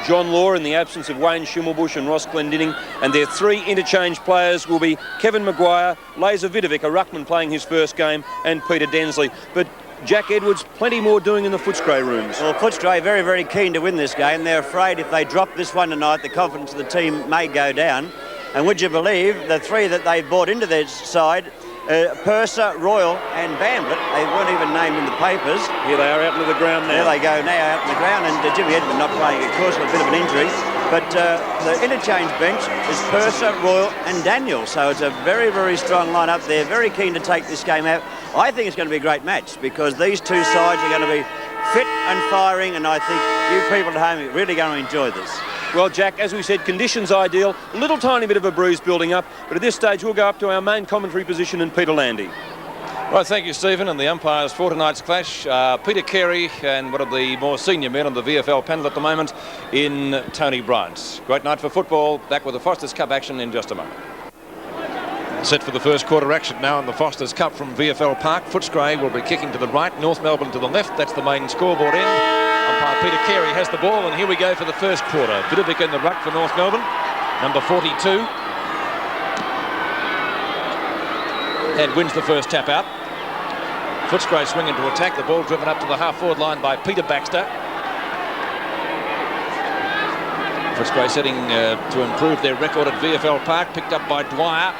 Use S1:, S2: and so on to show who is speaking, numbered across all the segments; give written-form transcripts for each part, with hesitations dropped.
S1: John Law in the absence of Wayne Schimmelbusch and Ross Glendinning, and their 3 interchange players will be Kevin Maguire, Lazer Vidovic, a ruckman playing his first game, and Peter Densley. But Jack Edwards, plenty more doing in the Footscray rooms.
S2: Well, Footscray very, very keen to win this game. They're afraid if they drop this one tonight, the confidence of the team may go down. And would you believe the 3 that they brought into their side, Purser, Royal and Bamblet, they weren't even named in the papers.
S1: Here they are out into the ground now.
S2: There they go now out in the ground, and Jimmy Edmund not playing, of course, with a bit of an injury. But the interchange bench is Purser, Royal and Daniel. So it's a very, very strong lineup. They're very keen to take this game out. I think it's going to be a great match because these 2 sides are going to be fit and firing, and I think you people at home are really going to enjoy this.
S1: Well, Jack, as we said, conditions ideal. A little tiny bit of a breeze building up, but at this stage we'll go up to our main commentary position in Peter Landy.
S3: Right, thank you, Stephen. And the umpires for tonight's clash, Peter Carey and one of the more senior men on the VFL panel at the moment in Tony Bryant. Great night for football. Back with the Foster's Cup action in just a moment. Set for the first quarter action now in the Foster's Cup from VFL Park. Footscray will be kicking to the right, North Melbourne to the left. That's the main scoreboard end. Umpire Peter Carey has the ball, and here we go for the first quarter. Vidovic in the ruck for North Melbourne, number 42. And wins the first tap out. Footscray swinging to attack. The ball driven up to the half-forward line by Peter Baxter. Footscray setting to improve their record at VFL Park. Picked up by Dwyer.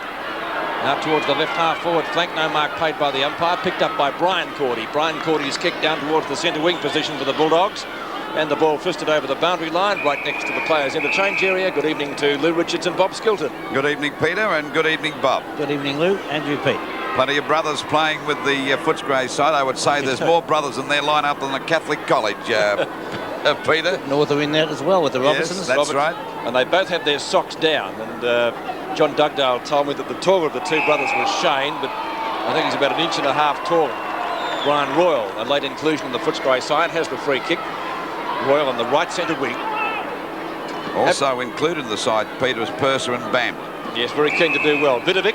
S3: Out towards the left half-forward flank. No mark paid by the umpire. Picked up by Brian Cordy. Brian Cordy's kick down towards the centre wing position for the Bulldogs. And the ball fisted over the boundary line right next to the players' interchange area. Good evening to Lou Richards and Bob Skilton.
S4: Good evening, Peter, and good evening, Bob.
S5: Good evening, Lou. Andrew Pete.
S4: Plenty of brothers playing with the Footscray side. I would say there's more brothers in their lineup than the Catholic College, Peter.
S5: North are in there as well with the Robertsons.
S4: Yes, that's right.
S3: And they both have their socks down. And John Dugdale told me that the taller of the 2 brothers was Shane, but I think he's about 1.5 inches taller. Brian Royal, a late inclusion in the Footscray side, has the free kick. Royal on the right centre wing.
S4: Also included in the side, Peter, is Purser and Bam.
S3: Yes, very keen to do well. Vidovic.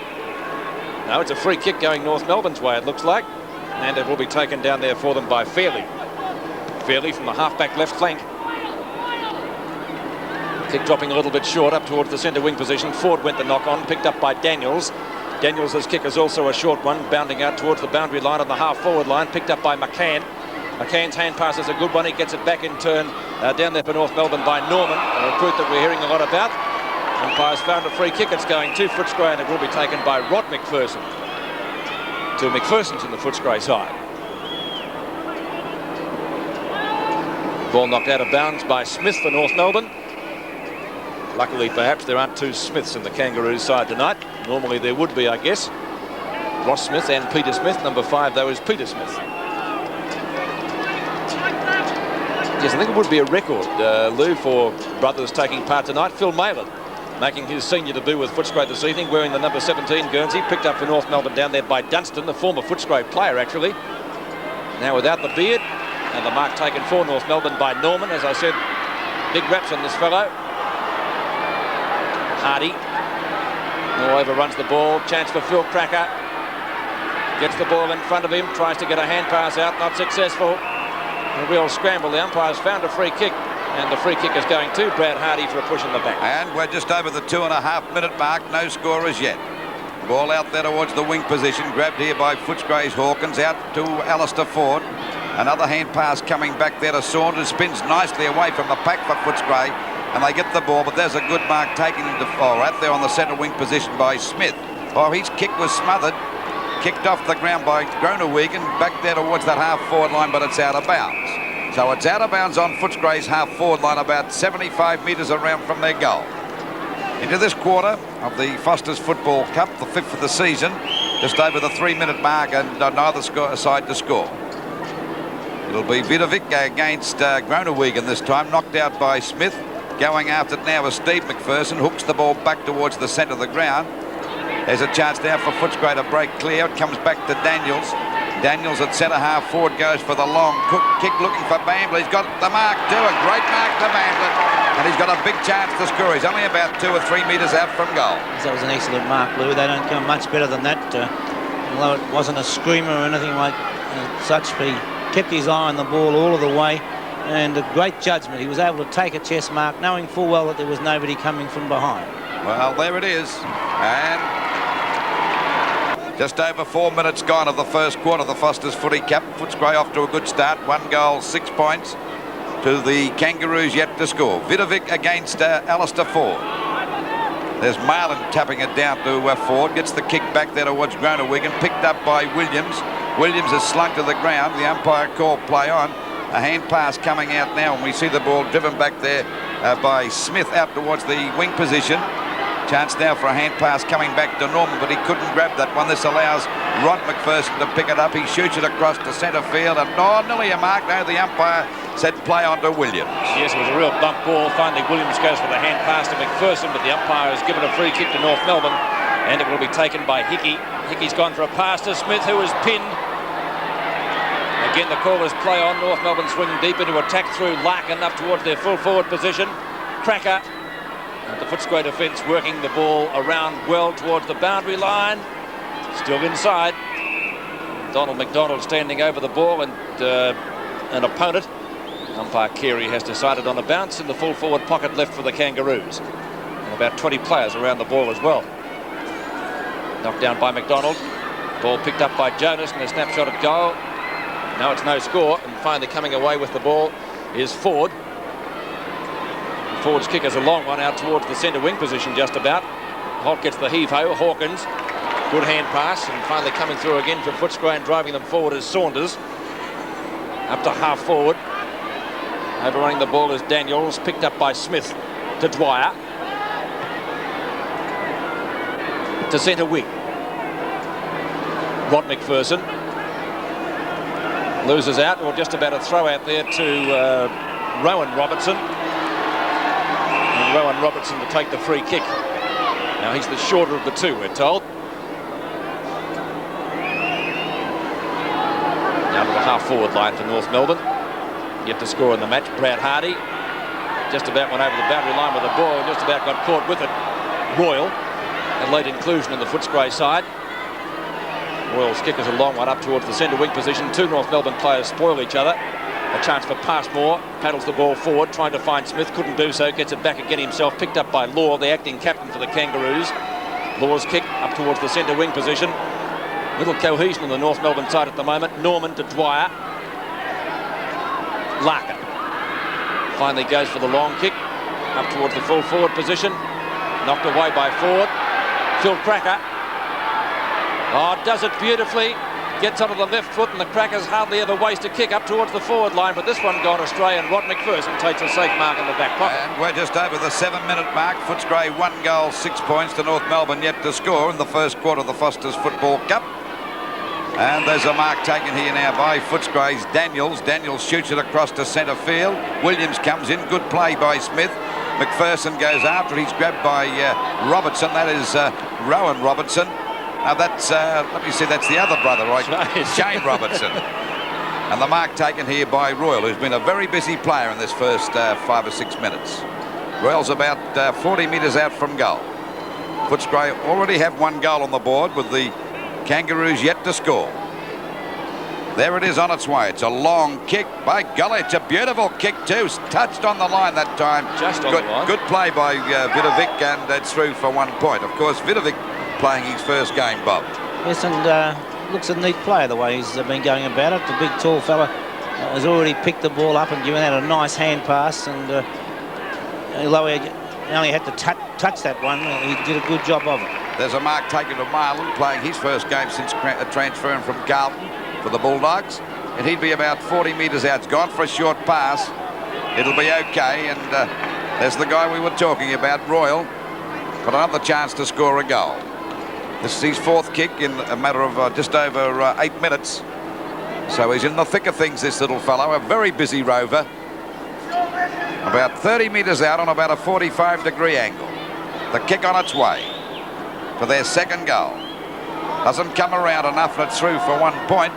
S3: No, it's a free kick going North Melbourne's way, it looks like. And it will be taken down there for them by Fairley. Fairley from the half-back left flank. Kick dropping a little bit short up towards the centre wing position. Ford went the knock on, picked up by Daniels. Daniels' kick is also a short one, bounding out towards the boundary line on the half-forward line, picked up by McCann. McCann's hand pass is a good one. He gets it back in turn down there for North Melbourne by Norman, a recruit that we're hearing a lot about. Umpire's found a free kick. It's going to Footscray, and it will be taken by Rod McPherson. 2 McPhersons in the Footscray side. Ball knocked out of bounds by Smith for North Melbourne. Luckily, perhaps, there aren't 2 Smiths in the Kangaroos side tonight. Normally there would be, I guess. Ross Smith and Peter Smith. Number 5, though, is Peter Smith. Yes, I think it would be a record, Lou, for brothers taking part tonight. Phil Mayland making his senior debut with Footscray this evening, wearing the number 17 Guernsey, picked up for North Melbourne down there by Dunstan, the former Footscray player, actually. Now without the beard, and the mark taken for North Melbourne by Norman. As I said, big raps on this fellow. Hardy. Now overruns the ball. Chance for Phil Cracker. Gets the ball in front of him. Tries to get a hand pass out. Not successful. A real scramble. The umpire's found a free kick. And the free kick is going to Brad Hardy for a push in the back.
S4: And we're just over the 2.5-minute mark. No score as yet. Ball out there towards the wing position. Grabbed here by Footscray's Hawkins. Out to Alistair Ford. Another hand pass coming back there to Saunders. Spins nicely away from the pack for Footscray. And they get the ball, but there's a good mark taken into right there on the centre wing position by Smith. Oh, his kick was smothered. Kicked off the ground by Groenewegen. Back there towards that half-forward line, but it's out of bounds. So it's out of bounds on Footscray's half-forward line, about 75 metres around from their goal. Into this quarter of the Foster's Football Cup, the 5th of the season, just over the 3-minute mark, and neither side to score. It'll be Vidovic against Groenewegen this time, knocked out by Smith. Going after it now is Steve McPherson, hooks the ball back towards the centre of the ground. There's a chance now for Footscray to break clear. It comes back to Daniels. Daniels at centre half forward goes for the long kick looking for Bamblett. He's got the mark too, a great mark to Bamblett. And he's got a big chance to score. He's only about 2 or 3 metres out from goal.
S5: That was an excellent mark, Lou. They don't come much better than that. Although it wasn't a screamer or anything like such, he kept his eye on the ball all of the way. and a great judgment. He was able to take a chest mark, knowing full well that there was nobody coming from behind.
S4: Well, there it is. And just over 4 minutes gone of the first quarter of the Foster's Footy Cup. Footscray off to a good start. 1 goal, 6 points to the Kangaroos yet to score. Vidovic against Alistair Ford. There's Marlin tapping it down to Ford. Gets the kick back there towards Groenewegen. Picked up by Williams. Williams has slunk to the ground. The umpire called play on. A hand pass coming out now, and we see the ball driven back there by Smith out towards the wing position. Chance now for a hand pass coming back to Norman, but he couldn't grab that one. This allows Rod McPherson to pick it up. He shoots it across to centre field, and nearly a mark. No, the umpire said play on to Williams.
S3: Yes, it was a real bump ball. Finally, Williams goes for the hand pass to McPherson, but the umpire has given a free kick to North Melbourne, and it will be taken by Hickey. Hickey's gone for a pass to Smith, who is pinned. Again, the call is play on. North Melbourne swinging deep into attack through Larkin up towards their full forward position. Cracker. And the Footscray defence working the ball around well towards the boundary line. Still inside. Donald McDonald standing over the ball, and an opponent. Umpire Carey has decided on a bounce in the full forward pocket left for the Kangaroos. And about 20 players around the ball as well. Knocked down by McDonald. Ball picked up by Jonas, and a snapshot at goal. Now it's no score, and finally coming away with the ball is Ford. Ford's kick is a long one out towards the centre wing position just about. Holt gets the heave-ho. Hawkins, good hand pass, and finally coming through again for Footscray and driving them forward is Saunders. Up to half forward. Overrunning the ball is Daniels, picked up by Smith to Dwyer. To centre wing. Rod McPherson. Loses out, or just about a throw out there to Rowan Robertson. And Rowan Robertson to take the free kick. Now he's the shorter of the two, we're told. Now to the half-forward line for North Melbourne. Yet to score in the match. Brad Hardy just about went over the boundary line with the ball and just about got caught with it. Royal, a late inclusion in the Footscray side. Royal's kick is a long one up towards the centre wing position. Two North Melbourne players spoil each other. A chance for Passmore. Paddles the ball forward, trying to find Smith. Couldn't do so. Gets it back again himself. Picked up by Law, the acting captain for the Kangaroos. Law's kick up towards the centre wing position. Little cohesion in the North Melbourne side at the moment. Norman to Dwyer. Larkin finally goes for the long kick up towards the full forward position. Knocked away by Ford. Phil Cracker. Oh, does it beautifully. Gets onto the left foot, and the Crackers hardly ever waste a kick up towards the forward line, but this one gone astray, and Rod McPherson takes a safe mark in the back pocket.
S4: And we're just over the 7-minute mark. Footscray 1 goal, 6 points to North Melbourne yet to score in the first quarter of the Foster's Football Cup. And there's a mark taken here now by Footscray's Daniels. Daniels shoots it across to centre field. Williams comes in. Good play by Smith. McPherson goes after. He's grabbed by Robertson. That is Rowan Robertson. Now that's, let me see, that's the other brother, right? Shane Robertson. And the mark taken here by Royal, who's been a very busy player in this first 5 or 6 minutes. Royal's about 40 metres out from goal. Footscray already have 1 goal on the board with the Kangaroos yet to score. There it is on its way. It's a long kick. By golly, it's a beautiful kick too. Touched on the line that time.
S3: Just on the line.
S4: Good play by Vidovic, and it's through for 1 point. Of course, Vidovic playing his first game, Bob.
S5: Yes, and looks a neat player the way he's been going about it. The big tall fella has already picked the ball up and given out a nice hand pass, and although he only had to touch that one, he did a good job of it.
S4: There's a mark taken to Marlin, playing his first game since transferring from Carlton for the Bulldogs, and he'd be about 40 metres out. It's gone for a short pass. It'll be okay, and there's the guy we were talking about, Royal. Got another chance to score a goal. This is his 4th kick in a matter of just over 8 minutes. So he's in the thick of things, this little fellow. A very busy rover. About 30 metres out on about a 45-degree angle. The kick on its way for their 2nd goal. Doesn't come around enough, and it's through for 1 point.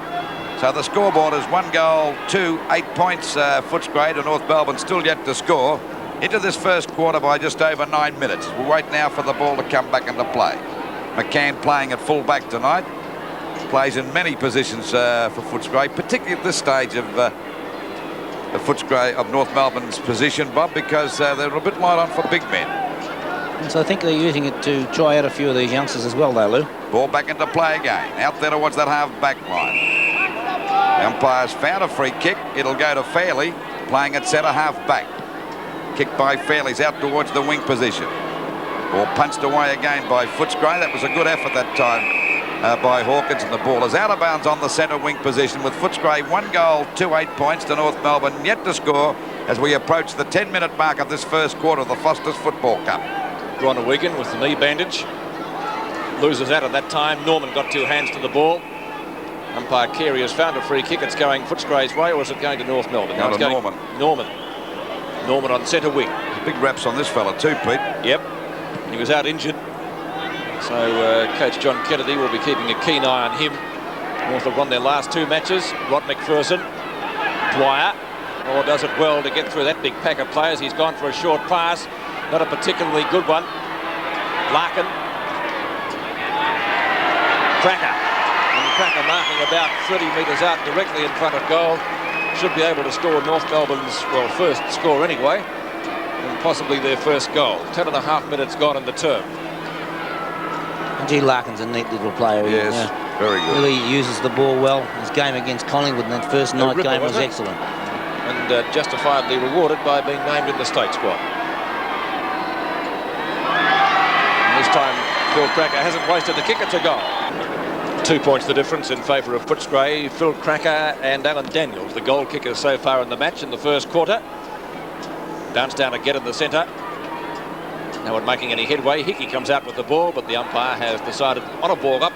S4: So the scoreboard is 1 goal, 2, 8 points. Footscray to North Melbourne still yet to score. Into this first quarter by just over 9 minutes. We'll wait now for the ball to come back into play. McCann playing at full back tonight. Plays in many positions for Footscray, particularly at this stage of the Footscray of North Melbourne's position, Bob, because they're a bit light on for big men.
S5: And so I think they're using it to try out a few of these youngsters as well, though, Lou.
S4: Ball back into play again. Out there towards that half-back line. The umpire's found a free kick. It'll go to Fairley, playing at centre half-back. Kicked by Fairley's out towards the wing position. Ball punched away again by Footscray. That was a good effort that time by Hawkins, and the ball is out of bounds on the centre wing position with Footscray 1 goal, 8 points to North Melbourne, yet to score as we approach the 10-minute mark of this first quarter of the Foster's Football Cup.
S3: Ronald Wigan with the knee bandage. Loses out at that time. Norman got 2 hands to the ball. Umpire Carey has found a free kick. It's going Footscray's way, or is it going to North Melbourne?
S4: No,
S3: it's going
S4: Norman.
S3: Norman on centre wing.
S4: Big raps on this fella too, Pete.
S3: Yep. He was out injured. So Coach John Kennedy will be keeping a keen eye on him. North have won their last 2 matches. Rod McPherson. Dwyer. Or does it well to get through that big pack of players. He's gone for a short pass. Not a particularly good one. Larkin. Cracker. And Cracker marking about 30 metres out directly in front of goal. Should be able to score North Melbourne's, well, first score anyway. And possibly their first goal. 10.5 minutes gone in the term.
S5: Gee, Larkin's a neat little player.
S4: Yes, very good.
S5: Really uses the ball well. His game against Collingwood in that first night game was excellent.
S3: And justifiably rewarded by being named in the state squad. And this time, Phil Cracker hasn't wasted the kick. It's a goal. 2 points the difference in favour of Footscray. Phil Cracker and Alan Daniels, the goal kickers so far in the match in the first quarter. Bounce down again in the centre. No one making any headway. Hickey comes out with the ball, but the umpire has decided on a ball up,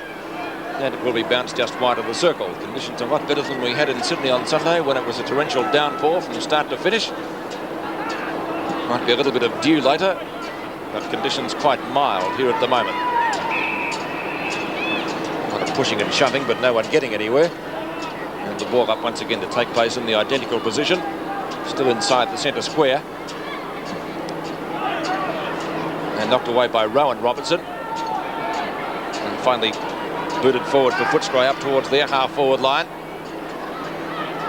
S3: and it will be bounced just wide of the circle. Conditions are a lot better than we had in Sydney on Sunday when it was a torrential downpour from start to finish. Might be a little bit of dew later, but conditions quite mild here at the moment. A lot of pushing and shoving, but no one getting anywhere. And the ball up once again to take place in the identical position, still inside the centre square. And knocked away by Rowan Robertson. And finally booted forward for Footscray up towards their half-forward line.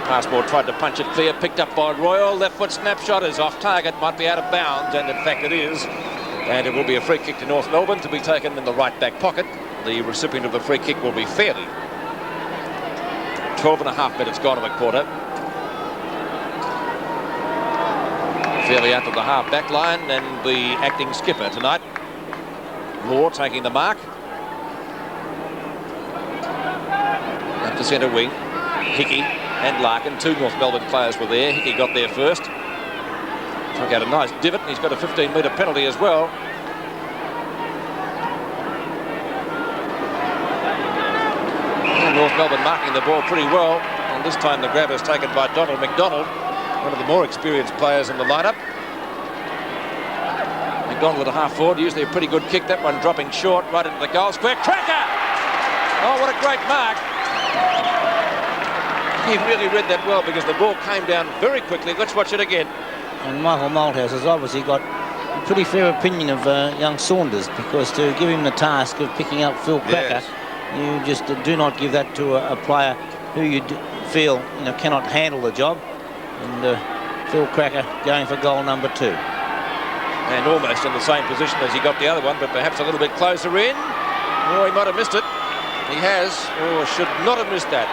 S3: Passmore tried to punch it clear, picked up by Royal. Left foot snapshot is off target, might be out of bounds, and in fact it is. And it will be a free kick to North Melbourne to be taken in the right back pocket. The recipient of the free kick will be Fairley. 12.5 minutes gone in the quarter. Fairley out to the half back line, and the acting skipper tonight, Moore, taking the mark. Up to centre wing, Hickey and Larkin, 2 North Melbourne players were there. Hickey got there first. Took out a nice divot, and he's got a 15-metre penalty as well. And North Melbourne marking the ball pretty well, and this time the grab is taken by Donald McDonald, one of the more experienced players in the lineup. McDonald at a half forward, usually a pretty good kick. That one dropping short right into the goal square. Cracker! Oh, what a great mark. He really read that well because the ball came down very quickly. Let's watch it again.
S5: And Michael Malthouse has obviously got a pretty fair opinion of young Saunders, because to give him the task of picking up Phil Cracker, you just do not give that to a player who you feel cannot handle the job. And Phil Cracker going for goal number 2.
S3: And almost in the same position as he got the other one, but perhaps a little bit closer in. Oh, he might have missed it. He has, or should not have missed that.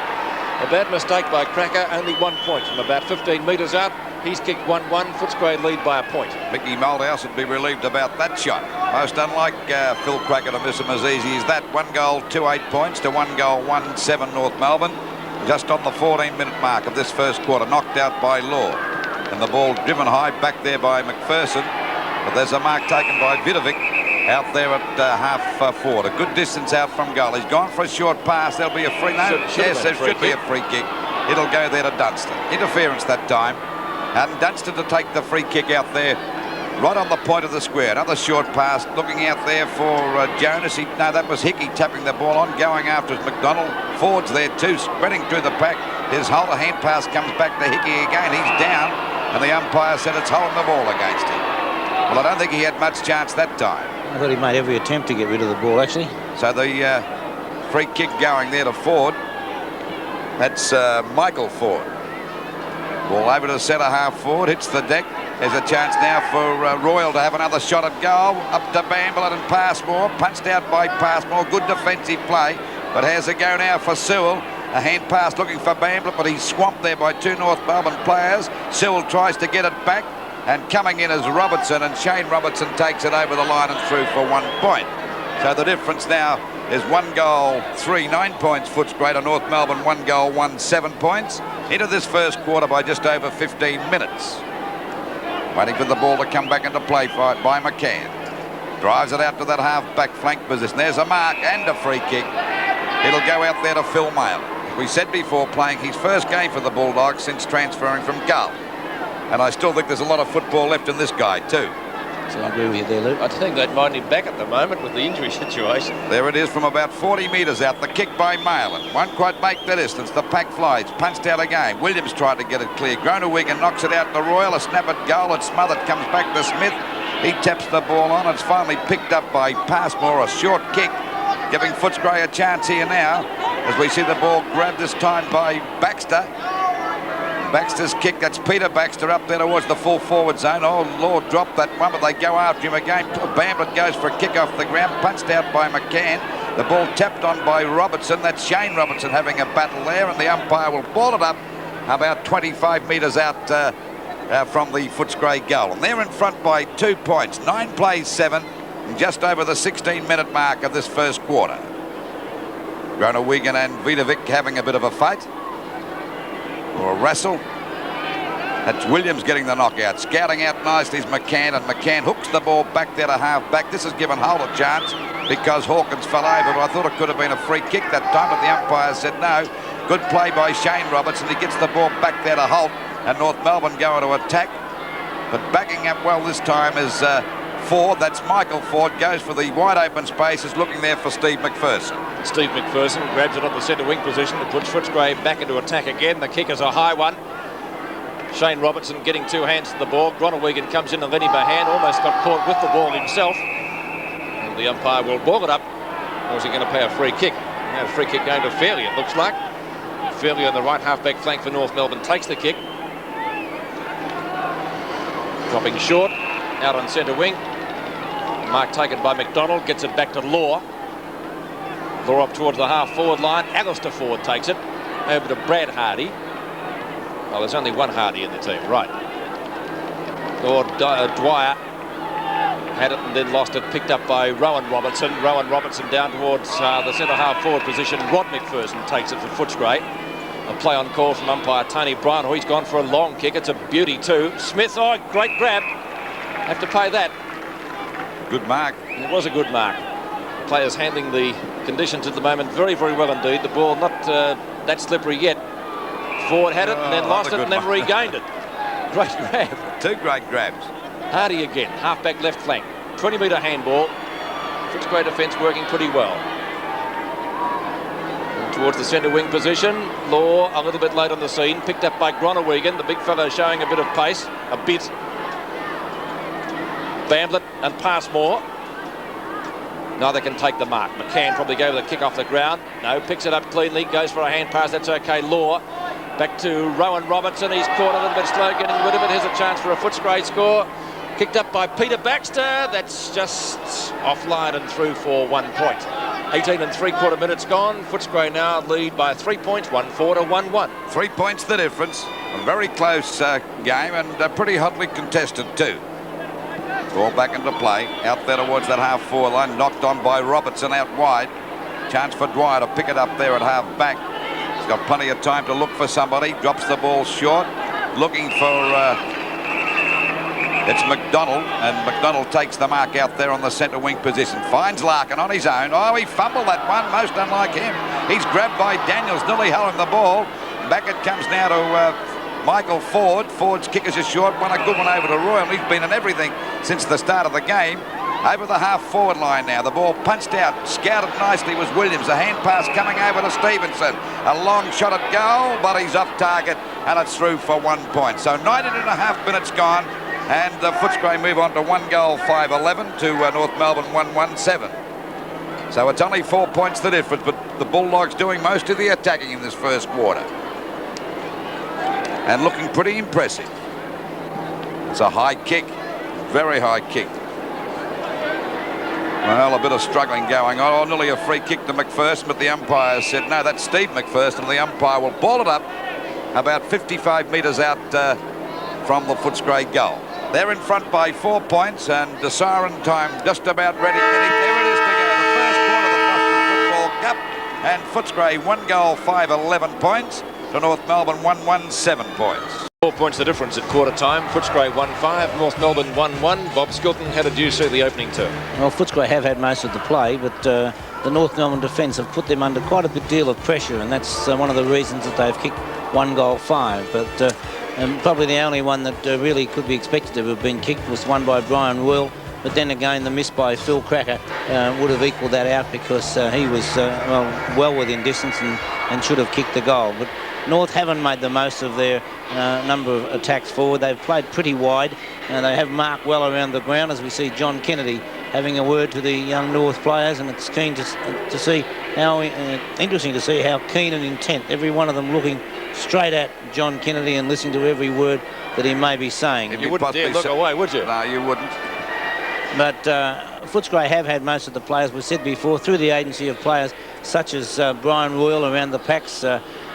S3: A bad mistake by Cracker, only 1 point from about 15 metres out. He's kicked 1-1, Footscray lead by a point.
S4: Mickey Malthouse would be relieved about that shot. Most unlike Phil Cracker to miss him as easy as that. 1 goal, 8 points to 1 goal, 7 North Melbourne. Just on the 14-minute mark of this first quarter, knocked out by Law. And the ball driven high back there by McPherson. But there's a mark taken by Vidovic out there at half forward. A good distance out from goal. He's gone for a short pass. There'll be a free... No, yes, there should be a free kick. It'll go there to Dunstan. Interference that time. And Dunstan to take the free kick out there right on the point of the square. Another short pass looking out there for Jonas. No, that was Hickey tapping the ball on, going after McDonald. Forwards there too, spreading through the pack. His Holder hand pass comes back to Hickey again. He's down, and the umpire said it's holding the ball against him. Well, I don't think he had much chance that time.
S5: I thought he made every attempt to get rid of the ball, actually.
S4: So the free kick going there to Ford. That's Michael Ford. Ball over to centre half forward, hits the deck. There's a chance now for Royal to have another shot at goal. Up to Bamblett and Passmore, punched out by Passmore. Good defensive play, but has a go now for Sewell. A hand pass looking for Bamblett, but he's swamped there by two North Melbourne players. Sewell tries to get it back, and coming in is Robertson, and Shane Robertson takes it over the line and through for 1 point. So the difference now is 1 goal, 3, 9 points Footscray to North Melbourne, 1 goal, 1, 7 points. Into this first quarter by just over 15 minutes. Waiting for the ball to come back into play fight by McCann. Drives it out to that half-back flank position. There's a mark and a free kick. It'll go out there to Phil Mail. We said before, playing his first game for the Bulldogs since transferring from Gull. And I still think there's a lot of football left in this guy too.
S5: So I agree with you there, Luke.
S3: I think they'd mind him back at the moment with the injury situation.
S4: There it is from about 40 metres out. The kick by Malin. Won't quite make the distance. The pack flies. Punched out again. Williams tried to get it clear. Groenewegen knocks it out to Royal. A snap at goal. It's smothered. Comes back to Smith. He taps the ball on. It's finally picked up by Passmore. A short kick, giving Footscray a chance here now, as we see the ball grabbed this time by Baxter. Baxter's kick, that's Peter Baxter up there towards the full forward zone. Oh, Lord, dropped that one, but they go after him again. Bamblett goes for a kick off the ground, punched out by McCann. The ball tapped on by Robertson. That's Shane Robertson having a battle there, and the umpire will ball it up about 25 metres out from the Footscray goal. And they're in front by 2 points. 9 plays 7, and just over the 16-minute mark of this first quarter. Groenewegen and Vidovic having a bit of a fight. Or a wrestle. That's Williams getting the knockout. Scouting out nicely is McCann, and McCann hooks the ball back there to half-back. This has given Hull a chance because Hawkins fell over, but I thought it could have been a free kick that time, but the umpire said no. Good play by Shane Robertson. He gets the ball back there to Holt, and North Melbourne go into attack. But backing up well this time is Ford. That's Michael Ford. Goes for the wide open space. Is looking there for Steve McPherson.
S3: Steve McPherson grabs it on the centre wing position and puts Footscray back into attack again. The kick is a high one. Shane Robertson getting 2 hands to the ball. Groenewegen comes in and lent him a hand. Almost got caught with the ball himself. And the umpire will ball it up. Or is he going to pay a free kick? Now a free kick going to Fairley, it looks like. Fairley on the right half-back flank for North Melbourne takes the kick. Dropping short, out on centre wing. Mark taken by McDonald, gets it back to Law. Law up towards the half-forward line. Alistair Ford takes it over to Brad Hardy. Well, there's only one Hardy in the team, right. Or Dwyer had it and then lost it, picked up by Rowan Robertson. Rowan Robertson down towards the centre half-forward position. Rod McPherson takes it for Footscray. A play on call from umpire Tony Bryan. Oh, he's gone for a long kick. It's a beauty too. Smith, oh, great grab. Have to pay that.
S4: Good mark.
S3: It was a good mark. Players handling the conditions at the moment very, very well indeed. The ball not that slippery yet. Ford had it and then lost it and then regained it. Great grab.
S4: 2 great grabs.
S3: Hardy again, half-back left flank. 20-metre handball. Footscray defence working pretty well. And towards the centre wing position. Law a little bit late on the scene. Picked up by Groenewegen. The big fellow showing a bit of pace. A bit. Bamblett and Passmore. Neither can take the mark. McCann probably go with a kick off the ground. No, picks it up cleanly. Goes for a hand pass. That's okay. Law. Back to Rowan Robertson. He's caught a little bit slow getting rid of it. Here's a chance for a Footscray score. Kicked up by Peter Baxter. That's just offline and through for 1 point. 18 3/4 minutes gone. Footscray now lead by 3 points, 1-4 to 1-1.
S4: 3 points the difference. A very close game and pretty hotly contested too. Ball back into play. Out there towards that half-forward line. Knocked on by Robertson out wide. Chance for Dwyer to pick it up there at half-back. He's got plenty of time to look for somebody. Drops the ball short. Looking for... it's McDonald, and McDonald takes the mark out there on the centre wing position. Finds Larkin on his own. Oh, he fumbled that one, most unlike him. He's grabbed by Daniels, nearly held him the ball. Back it comes now to Michael Ford. Ford's kick is a short one, a good one over to Royal. He's been in everything since the start of the game. Over the half-forward line now. The ball punched out. Scouted nicely was Williams. A hand pass coming over to Stevenson. A long shot at goal, but he's off target, and it's through for 1 point. So 19.5 minutes gone. And Footscray move on to 1 goal, 5-11 to North Melbourne 1-1-7. So it's only 4 points the difference, but the Bulldogs doing most of the attacking in this first quarter. and looking pretty impressive. It's a high kick, very high kick. Well, a bit of struggling going on. Oh, nearly a free kick to McPherson, but the umpire said, no, that's Steve McPherson, and the umpire will ball it up about 55 metres out from the Footscray goal. They're in front by 4 points, and the siren time just about ready. There it is to go. The first quarter of the Football Cup, and Footscray 1 goal, 5-11 points. To North Melbourne 1-1, 7 points.
S3: 4 points the difference at quarter time. Footscray 1-5, North Melbourne 1-1. Bob Skilton, how did you see the opening term?
S5: Well, Footscray have had most of the play, but the North Melbourne defence have put them under quite a big deal of pressure, and that's one of the reasons that they've kicked 1 goal 5. But probably the only one that really could be expected to have been kicked was one by Brian Will. But then again, the miss by Phil Cracker would have equaled that out, because he was well within distance and should have kicked the goal. But North haven't made the most of their number of attacks forward. They've played pretty wide, and they have marked well around the ground, as we see John Kennedy having a word to the young North players, and it's keen to see how interesting to see how keen and intent every one of them looking straight at John Kennedy and listening to every word that he may be saying.
S3: You wouldn't dare look away, would you?
S4: No, you wouldn't.
S5: But Footscray have had most of the players, we've said before, through the agency of players such as Brian Royal around the packs.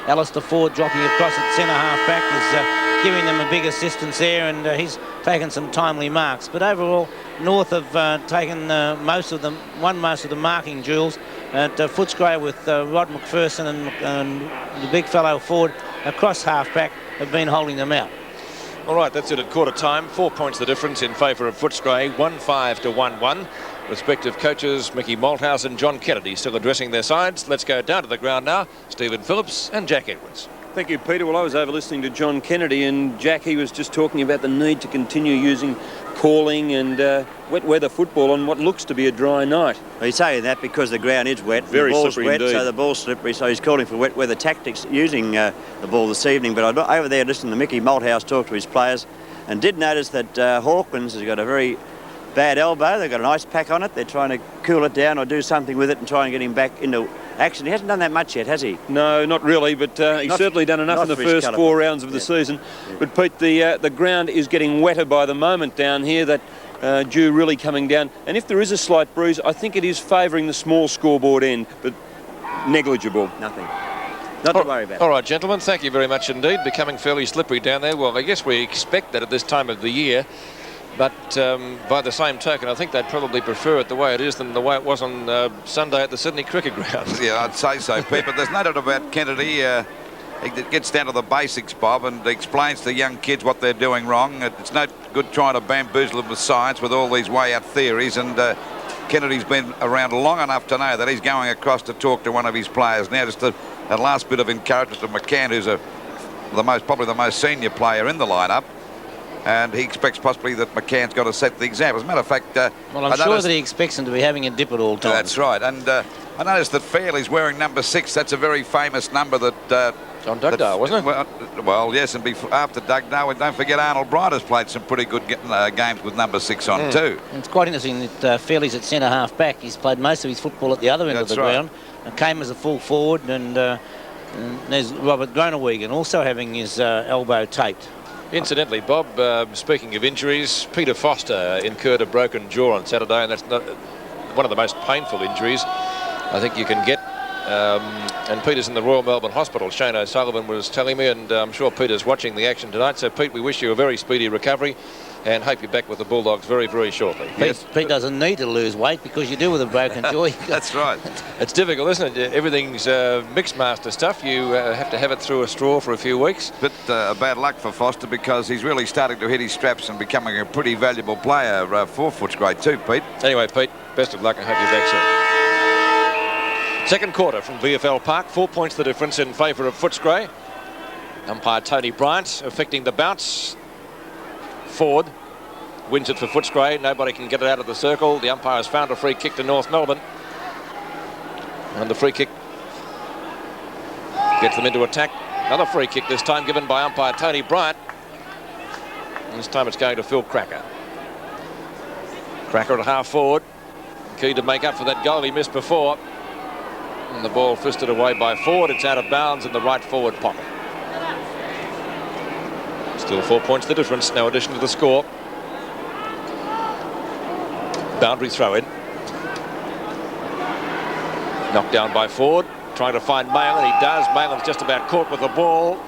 S5: Alistair Ford dropping across at centre-half back is giving them a big assistance there, and he's taken some timely marks. But overall, North have taken most of the marking duels. At Footscray with Rod McPherson and the big fellow Ford across half-back have been holding them out.
S3: All right, that's it at quarter time. 4 points the difference in favour of Footscray, 1-5 to 1-1. Respective coaches Mickey Malthouse and John Kennedy still addressing their sides. Let's go down to the ground now. Stephen Phillips and Jack Edwards.
S1: Thank you, Peter. Well, I was over listening to John Kennedy, and Jack, he was just talking about the need to continue using calling and wet weather football on what looks to be a dry night.
S2: Well, he's saying that because the ground is wet.
S1: Very
S2: the ball's
S1: slippery
S2: wet,
S1: indeed.
S2: so the ball's slippery, so he's calling for wet weather tactics using the ball this evening. But I'm over there listening to Mickey Malthouse talk to his players, and did notice that Hawkins has got a very bad elbow. They've got an ice pack on it. They're trying to cool it down or do something with it and try and get him back into action. He hasn't done that much yet, has he?
S1: No, not really, but he's certainly done enough in the first 4 rounds of the season. Yeah. But Pete, the ground is getting wetter by the moment down here. That dew really coming down, and if there is a slight breeze, I think it is favouring the small scoreboard end, but negligible.
S2: Nothing. Not to worry about.
S3: All right, gentlemen, thank you very much indeed. Becoming fairly slippery down there. Well, I guess we expect that at this time of the year. But by the same token, I think they'd probably prefer it the way it is than the way it was on Sunday at the Sydney Cricket Ground.
S4: Yeah, I'd say so, Pete. But there's no doubt about Kennedy. He gets down to the basics, Bob, and explains to young kids what they're doing wrong. It's no good trying to bamboozle them with science with all these way-out theories. And Kennedy's been around long enough to know that he's going across to talk to one of his players. Now, just a last bit of encouragement to McCann, who's probably the most senior player in the lineup. And he expects possibly that McCann's got to set the example. As a matter of fact...
S5: well, I'm sure that he expects him to be having a dip at all times.
S4: That's right. And I noticed that Fairley's wearing number 6. That's a very famous number that...
S3: John Dugdale, wasn't it?
S4: Well, yes, and after Dugdale, don't forget Arnold Bright has played some pretty good games with number 6 on too.
S5: And it's quite interesting that Fairley's at centre-half back. He's played most of his football at the other end of the ground. And came as a full forward, and there's Robert Groenewegen also having his elbow taped.
S3: Incidentally, Bob, speaking of injuries, Peter Foster incurred a broken jaw on Saturday, and that's not one of the most painful injuries I think you can get. And Peter's in the Royal Melbourne Hospital. Shane O'Sullivan was telling me, and I'm sure Peter's watching the action tonight. So, Pete, we wish you a very speedy recovery and hope you're back with the Bulldogs very, very shortly.
S5: Yes. Pete doesn't need to lose weight because you do with a broken jaw.
S4: That's right.
S3: It's difficult, isn't it? Everything's mixmaster stuff. You have to have it through a straw for a few weeks.
S4: But bad luck for Foster because he's really starting to hit his straps and becoming a pretty valuable player for Footscray too, Pete.
S3: Anyway, Pete, best of luck and hope you're back soon. Second quarter from VFL Park. 4 points the difference in favour of Footscray. Umpire Tony Bryant affecting the bounce. Ford wins it for Footscray. Nobody can get it out of the circle. The umpire has found a free kick to North Melbourne. And the free kick gets them into attack. Another free kick, this time given by umpire Tony Bryant. And this time it's going to Phil Cracker. Cracker at half forward. Key to make up for that goal he missed before. And the ball fisted away by Ford. It's out of bounds in the right forward pocket. Still 4 points the difference, no addition to the score. Boundary throw in. Knocked down by Ford, trying to find Malin. He does. Malin's just about caught with the ball.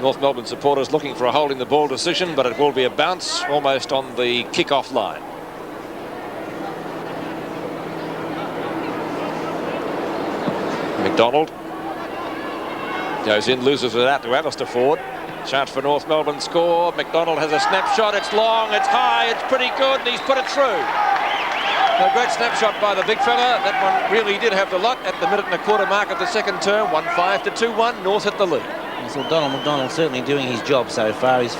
S3: North Melbourne supporters looking for a holding the ball decision, but it will be a bounce almost on the kick-off line. McDonald goes in, loses it out to Alistair Ford. Chance for North Melbourne score. McDonald has a snapshot. It's long, it's high, it's pretty good, and he's put it through. A great snapshot by the big fella. That one really did have the lot at the minute and a quarter mark of the second term. 1-5 to 2-1. North at the lead.
S5: So Donald McDonald certainly doing his job so far. His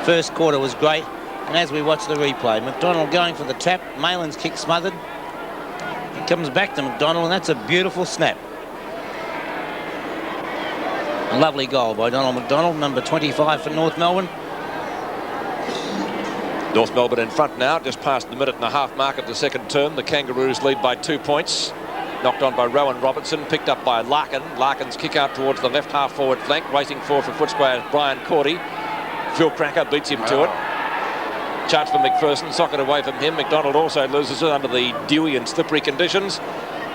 S5: first quarter was great, and as we watch the replay, McDonald going for the tap. Malin's kick smothered. He comes back to McDonald, and that's a beautiful snap. A lovely goal by Donald McDonald, number 25 for North Melbourne.
S3: North Melbourne in front now, just past the minute and a half mark of the second term. The Kangaroos lead by 2 points. Knocked on by Rowan Robertson, picked up by Larkin. Larkin's kick out towards the left half forward flank. Racing for Footscray, Brian Cordy. Phil Cracker beats him to it. Chance for McPherson, socket away from him. McDonald also loses it under the dewy and slippery conditions.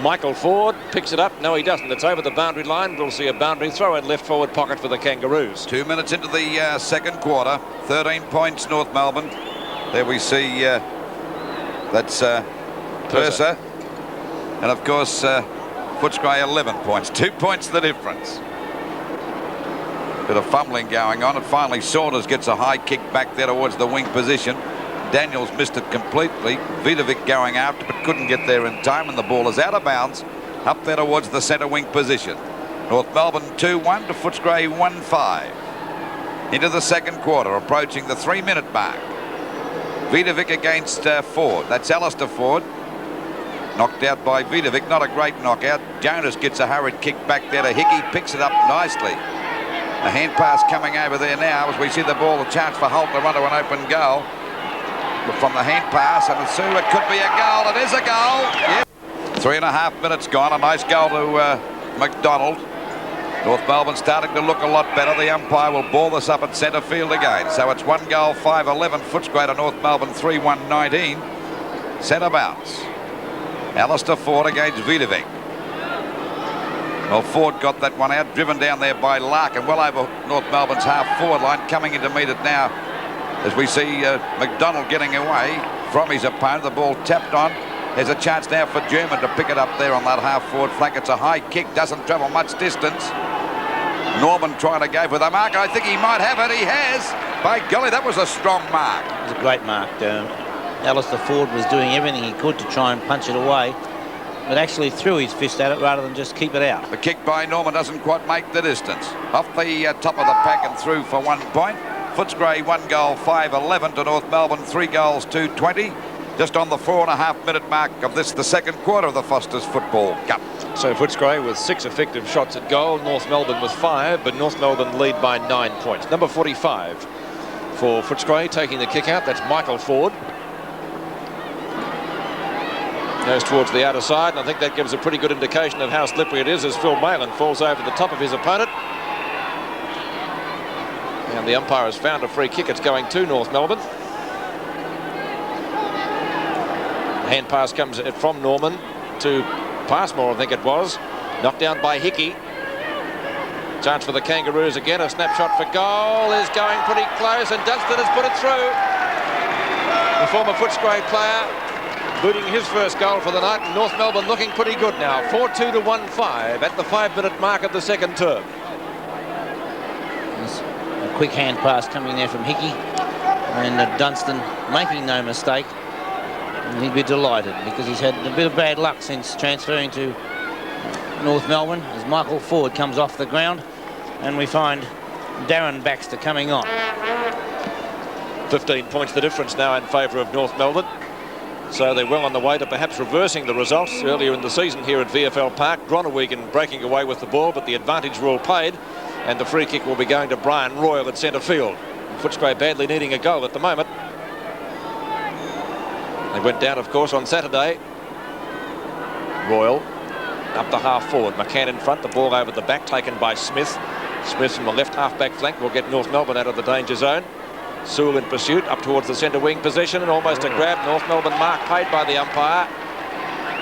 S3: Michael Ford picks it up. No, he doesn't. It's over the boundary line. We'll see a boundary throw in left forward pocket for the Kangaroos.
S4: 2 minutes into the second quarter. 13 points, North Melbourne. There we see that's Purser. And of course, Footscray 11 points. 2 points the difference. Bit of fumbling going on, and finally Saunders gets a high kick back there towards the wing position. Daniels missed it completely. Vidovic going after, but couldn't get there in time, and the ball is out of bounds up there towards the centre wing position. North Melbourne 2-1 to Footscray 1-5. Into the second quarter, approaching the 3-minute mark. Vidovic against Ford. That's Alistair Ford. Knocked out by Vidovic. Not a great knockout. Jonas gets a hurried kick back there to Hickey. Picks it up nicely. A hand pass coming over there now as we see the ball. A chance for Holt to run to an open goal. But from the hand pass, and it could be a goal. It is a goal. Yep. 3.5 minutes gone. A nice goal to McDonald. North Melbourne starting to look a lot better. The umpire will ball this up at centre field again. So it's 1 goal, 5-11. Footscray to North Melbourne 3-1-19. Centre bounce. Alistair Ford against Vidovic. Well, Ford got that one out, driven down there by Larkin, well over North Melbourne's half-forward line, coming in to meet it now as we see McDonald getting away from his opponent. The ball tapped on. There's a chance now for German to pick it up there on that half-forward flank. It's a high kick, doesn't travel much distance. Norman trying to go for the mark. I think he might have it. He has. By golly, that was a strong mark.
S5: It was a great mark. Alistair Ford was doing everything he could to try and punch it away, but actually threw his fist at it rather than just keep it out.
S4: The kick by Norman doesn't quite make the distance. Off the top of the pack and through for 1 point. Footscray 1 goal, 5-11 to North Melbourne, 3 goals, 2-20. Just on the 4.5 minute mark of this, the second quarter of the Foster's Football Cup.
S3: So Footscray with 6 effective shots at goal, North Melbourne with 5, but North Melbourne lead by 9 points. Number 45 for Footscray taking the kick out. That's Michael Ford. Goes towards the outer side, and I think that gives a pretty good indication of how slippery it is as Phil Malin falls over the top of his opponent. And the umpire has found a free kick. It's going to North Melbourne. The hand pass comes from Norman to Passmore, I think it was. Knocked down by Hickey. Chance for the Kangaroos again. A snapshot for goal is going pretty close, and Dunstan has put it through. The former Footscray player booting his first goal for the night, and North Melbourne looking pretty good now. 4-2 to 1-5 at the 5-minute mark of the second term.
S5: A quick hand pass coming there from Hickey, and Dunstan making no mistake. And he'd be delighted because he's had a bit of bad luck since transferring to North Melbourne as Michael Ford comes off the ground, and we find Darren Baxter coming on.
S3: 15 points the difference now in favour of North Melbourne. So they're well on the way to perhaps reversing the results earlier in the season here at VFL Park. Groenewegen breaking away with the ball, but the advantage rule played, and the free kick will be going to Brian Royal at centre field. Footscray badly needing a goal at the moment. They went down, of course, on Saturday. Royal up the half forward. McCann in front, the ball over the back, taken by Smith. Smith from the left half-back flank will get North Melbourne out of the danger zone. Sewell in pursuit up towards the centre wing position, and almost a grab. North Melbourne mark paid by the umpire.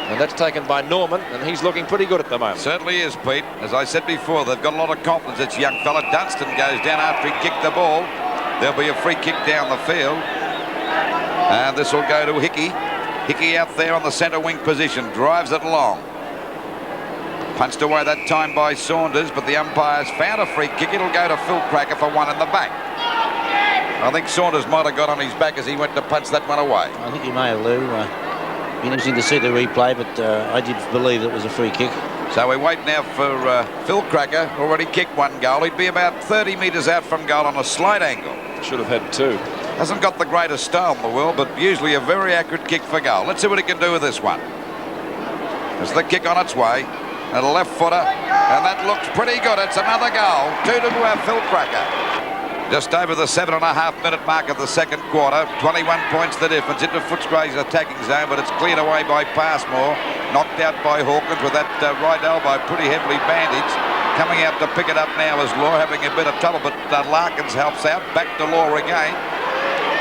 S3: And that's taken by Norman, and he's looking pretty good at the moment.
S4: Certainly is, Pete. As I said before, they've got a lot of confidence. This young fella, Dunstan, goes down after he kicked the ball. There'll be a free kick down the field. And this will go to Hickey. Hickey out there on the centre wing position, drives it along. Punched away that time by Saunders, but the umpire's found a free kick. It'll go to Phil Cracker for one in the back. I think Saunders might have got on his back as he went to punch that one away.
S5: I think he may have, Lou. Be interesting to see the replay, but I did believe it was a free kick.
S4: So we wait now for Phil Cracker. Already kicked one goal. He'd be about 30 metres out from goal on a slight angle.
S3: Should have had two.
S4: Hasn't got the greatest style in the world, but usually a very accurate kick for goal. Let's see what he can do with this one. There's the kick on its way. And a left footer, and that looks pretty good. It's another goal. 2-2 Phil Cracker. Just over the 7.5-minute mark of the second quarter. 21 points the difference into Footscray's attacking zone, but it's cleared away by Passmore. Knocked out by Hawkins with that right elbow pretty heavily bandaged. Coming out to pick it up now is Law, having a bit of trouble, but Larkins helps out. Back to Law again.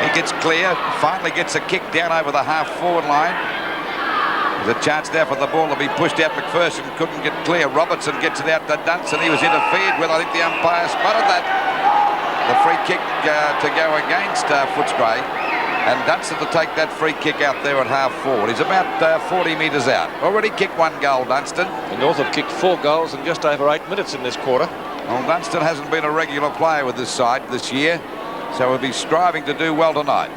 S4: He gets clear, finally gets a kick down over the half-forward line. There's a chance there for the ball to be pushed out. McPherson couldn't get clear. Robertson gets it out to Dunstan. He was interfered with. I think the umpire spotted that. The free kick to go against Footscray. And Dunstan to take that free kick out there at half-forward. He's about 40 metres out. Already kicked one goal, Dunstan.
S3: The North have kicked 4 goals in just over 8 minutes in this quarter.
S4: Well, Dunstan hasn't been a regular player with this side this year, so he'll be striving to do well tonight.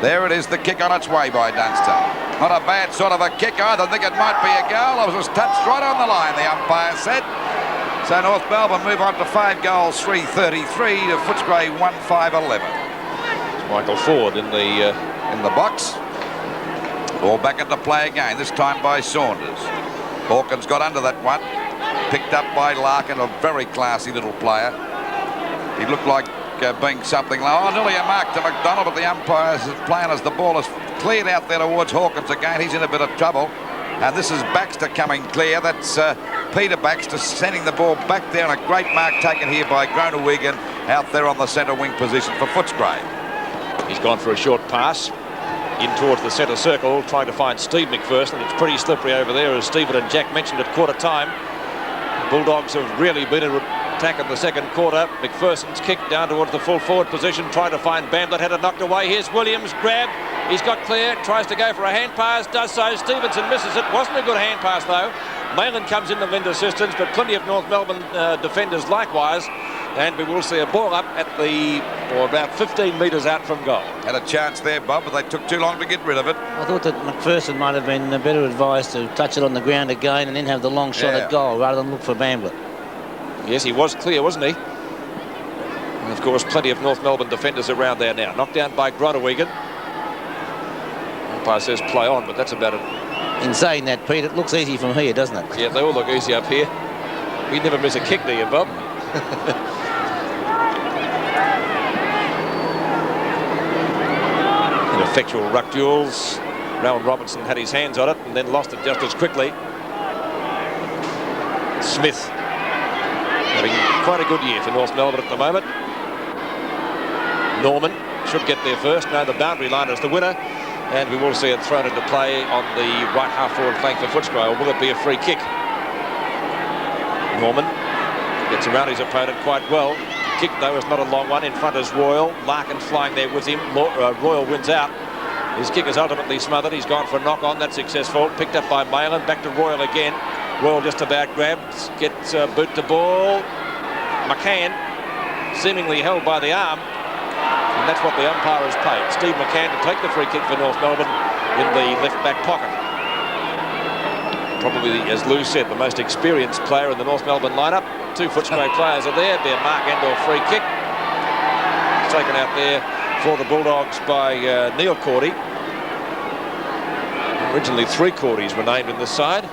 S4: There it is, the kick on its way by Dunstan. Not a bad sort of a kick either. I think it might be a goal. It was touched right on the line, the umpire said. So North Melbourne move on to 5 goals, 3-33 to Footscray 1-5-11.
S3: It's Michael Ford in the
S4: box. Ball back into play again, this time by Saunders. Hawkins got under that one. Picked up by Larkin, a very classy little player. He looked like being something low. Oh, nearly a mark to McDonald, but the umpire's plan as the ball is cleared out there towards Hawkins again. He's in a bit of trouble. And this is Baxter coming clear. That's Peter Baxter sending the ball back there, and a great mark taken here by Groenewegen out there on the centre wing position for Footscray.
S3: He's gone for a short pass in towards the centre circle, trying to find Steve McPherson. It's pretty slippery over there, as Stephen and Jack mentioned at quarter time. The Bulldogs have really been an attack in the second quarter. McPherson's kick down towards the full forward position, trying to find Bamblett. Had it knocked away. Here's Williams, grab. He's got clear, tries to go for a hand pass, does so. Stevenson misses it. Wasn't a good hand pass though. Mayland comes in to lend assistance, but plenty of North Melbourne defenders likewise. And we will see a ball up at about 15 metres out from goal.
S4: Had a chance there, Bob, but they took too long to get rid of it.
S5: I thought that McPherson might have been better advised to touch it on the ground again and then have the long shot at goal rather than look for Bamblett.
S3: Yes, he was clear, wasn't he? And of course, plenty of North Melbourne defenders around there now. Knocked down by Groenewegen. Umpire says play on, but that's about it.
S5: In saying that, Pete, it looks easy from here, doesn't it?
S3: Yeah, they all look easy up here. We never miss a kick, do you, Bob? Ineffectual ruck duels. Rowan Robinson had his hands on it and then lost it just as quickly. Smith having quite a good year for North Melbourne at the moment. Norman should get there first. Now the boundary line is the winner, and we will see it thrown into play on the right half forward flank for Footscray. Or will it be a free kick? Norman gets around his opponent quite well. Kick though is not a long one. In front is Royal. Larkin flying there with him. Royal wins out. His kick is ultimately smothered. He's gone for a knock on. That's successful. Picked up by Mayland. Back to Royal again. Royal just about grabs. Gets boot to ball. McCann seemingly held by the arm. And that's what the umpire has paid. Steve McCann to take the free kick for North Melbourne in the left back pocket. Probably, as Lou said, the most experienced player in the North Melbourne lineup. 2 Footscray players are there. Be a Mark Endor free kick. Taken out there for the Bulldogs by Neil Cordy. Originally 3 Cordys were named in this side.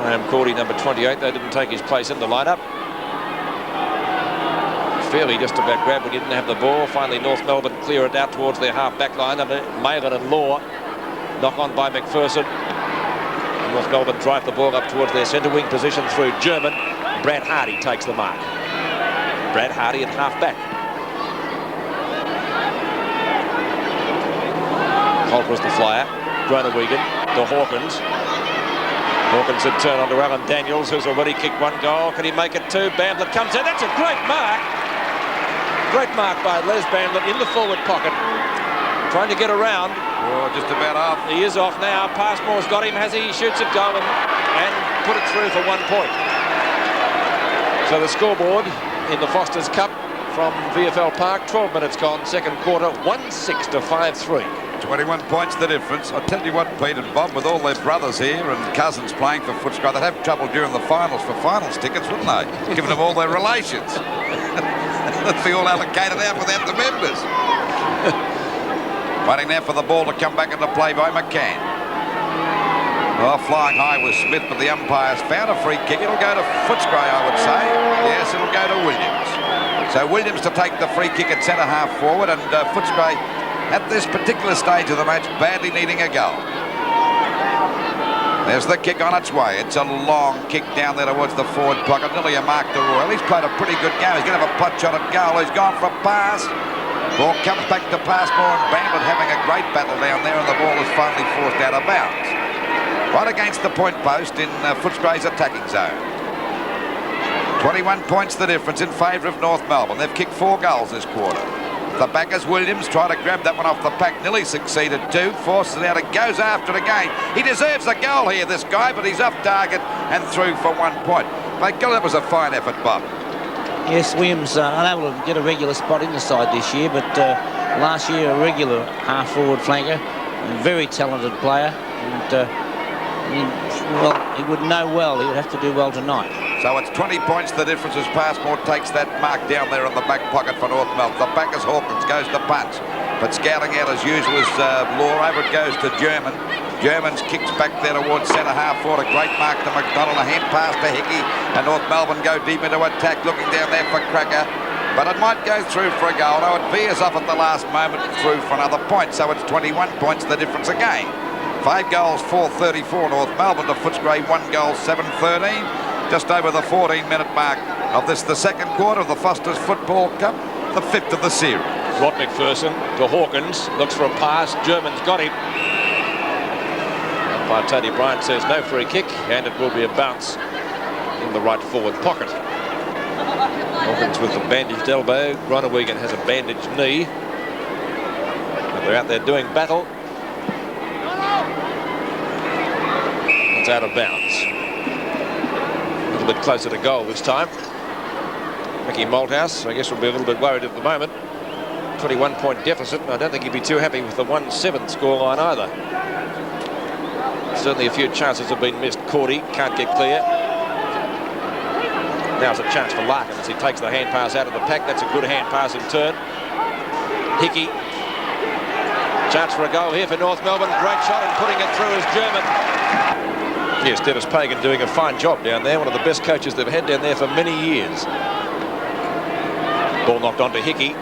S3: Graham Cordy, number 28, they didn't take his place in the lineup. Fairly just about grabbed when he didn't have the ball. Finally North Melbourne clear it out towards their half back line under Mayland and Law. Knock on by McPherson. North Melbourne drive the ball up towards their centre wing position through German. Brad Hardy takes the mark. Brad Hardy at half-back. Holt was the flyer. Groenewegen to Hawkins. Hawkins had turned on to Alan Daniels, who's already kicked 1 goal. Can he make it 2? Bamblett comes in. That's a great mark. Great mark by Les Bamblett in the forward pocket. Trying to get around.
S4: Oh, just about off.
S3: He is off now. Passmore's got him. Has he? Shoots it goal and put it through for 1 point. So the scoreboard in the Foster's Cup from VFL Park, 12 minutes gone, second quarter, 1-6 to 5-3.
S4: 21 points the difference. I'll tell you what, Pete and Bob, with all their brothers here and cousins playing for Footscray, they'd have trouble during the finals for finals tickets, wouldn't they? Giving them all their relations. They'd be all allocated out without the members. Waiting now for the ball to come back into play by McCann. Oh, flying high was Smith, but the umpires found a free kick. It'll go to Footscray, I would say. Yes, it'll go to Williams. So Williams to take the free kick at centre-half forward, and Footscray at this particular stage of the match badly needing a goal. There's the kick on its way. It's a long kick down there towards the forward pocket. Nearly a mark to Royal. He's played a pretty good game. He's going to have a pot shot at goal. He's gone for a pass. Ball comes back to Passmore, and Bamblett having a great battle down there, and the ball is finally forced out of bounds. Right against the point post in Footscray's attacking zone. 21 points the difference in favour of North Melbourne. They've kicked 4 goals this quarter. The backers, Williams, try to grab that one off the pack. Nearly succeeded too. Forces it out and goes after it again. He deserves a goal here, this guy, but he's off target and through for 1 point. My God, that was a fine effort, Bob.
S5: Yes, Williams unable to get a regular spot in the side this year, but last year a regular half-forward flanker. A very talented player. And, well, he would know well. He would have to do well tonight.
S4: So it's 20 points the difference as Passmore takes that mark down there in the back pocket for North Melbourne. The backers, Hawkins, goes to punch. But scouting out as usual is Law. Over it goes to German. German's kicks back there towards centre-half forward. A great mark to McDonald. A hand pass to Hickey. And North Melbourne go deep into attack, looking down there for Cracker. But it might go through for a goal. No, it veers off at the last moment through for another point. So it's 21 points the difference again. 5 goals, 4-34 North Melbourne to Footscray, 1 goal, 7-13. Just over the 14-minute mark of this, the second quarter of the Foster's Football Cup, the 5th of the series.
S3: Rod McPherson to Hawkins, looks for a pass. German's got him. Umpire Tony Bryant says no free kick, and it will be a bounce in the right forward pocket. Hawkins with the bandaged elbow. Groenewegen has a bandaged knee. But they're out there doing battle. It's out of bounds. A little bit closer to goal this time. Mickey Malthouse, I guess, will be a little bit worried at the moment. 21-point deficit. I don't think he'd be too happy with the 1-7 scoreline either. Certainly a few chances have been missed. Cordy can't get clear. Now's a chance for Larkin as he takes the hand pass out of the pack. That's a good hand pass in turn. Hickey. Chance for a goal here for North Melbourne. Great shot, and putting it through is German. Yes, Dennis Pagan doing a fine job down there. One of the best coaches they've had down there for many years. Ball knocked onto Hickey.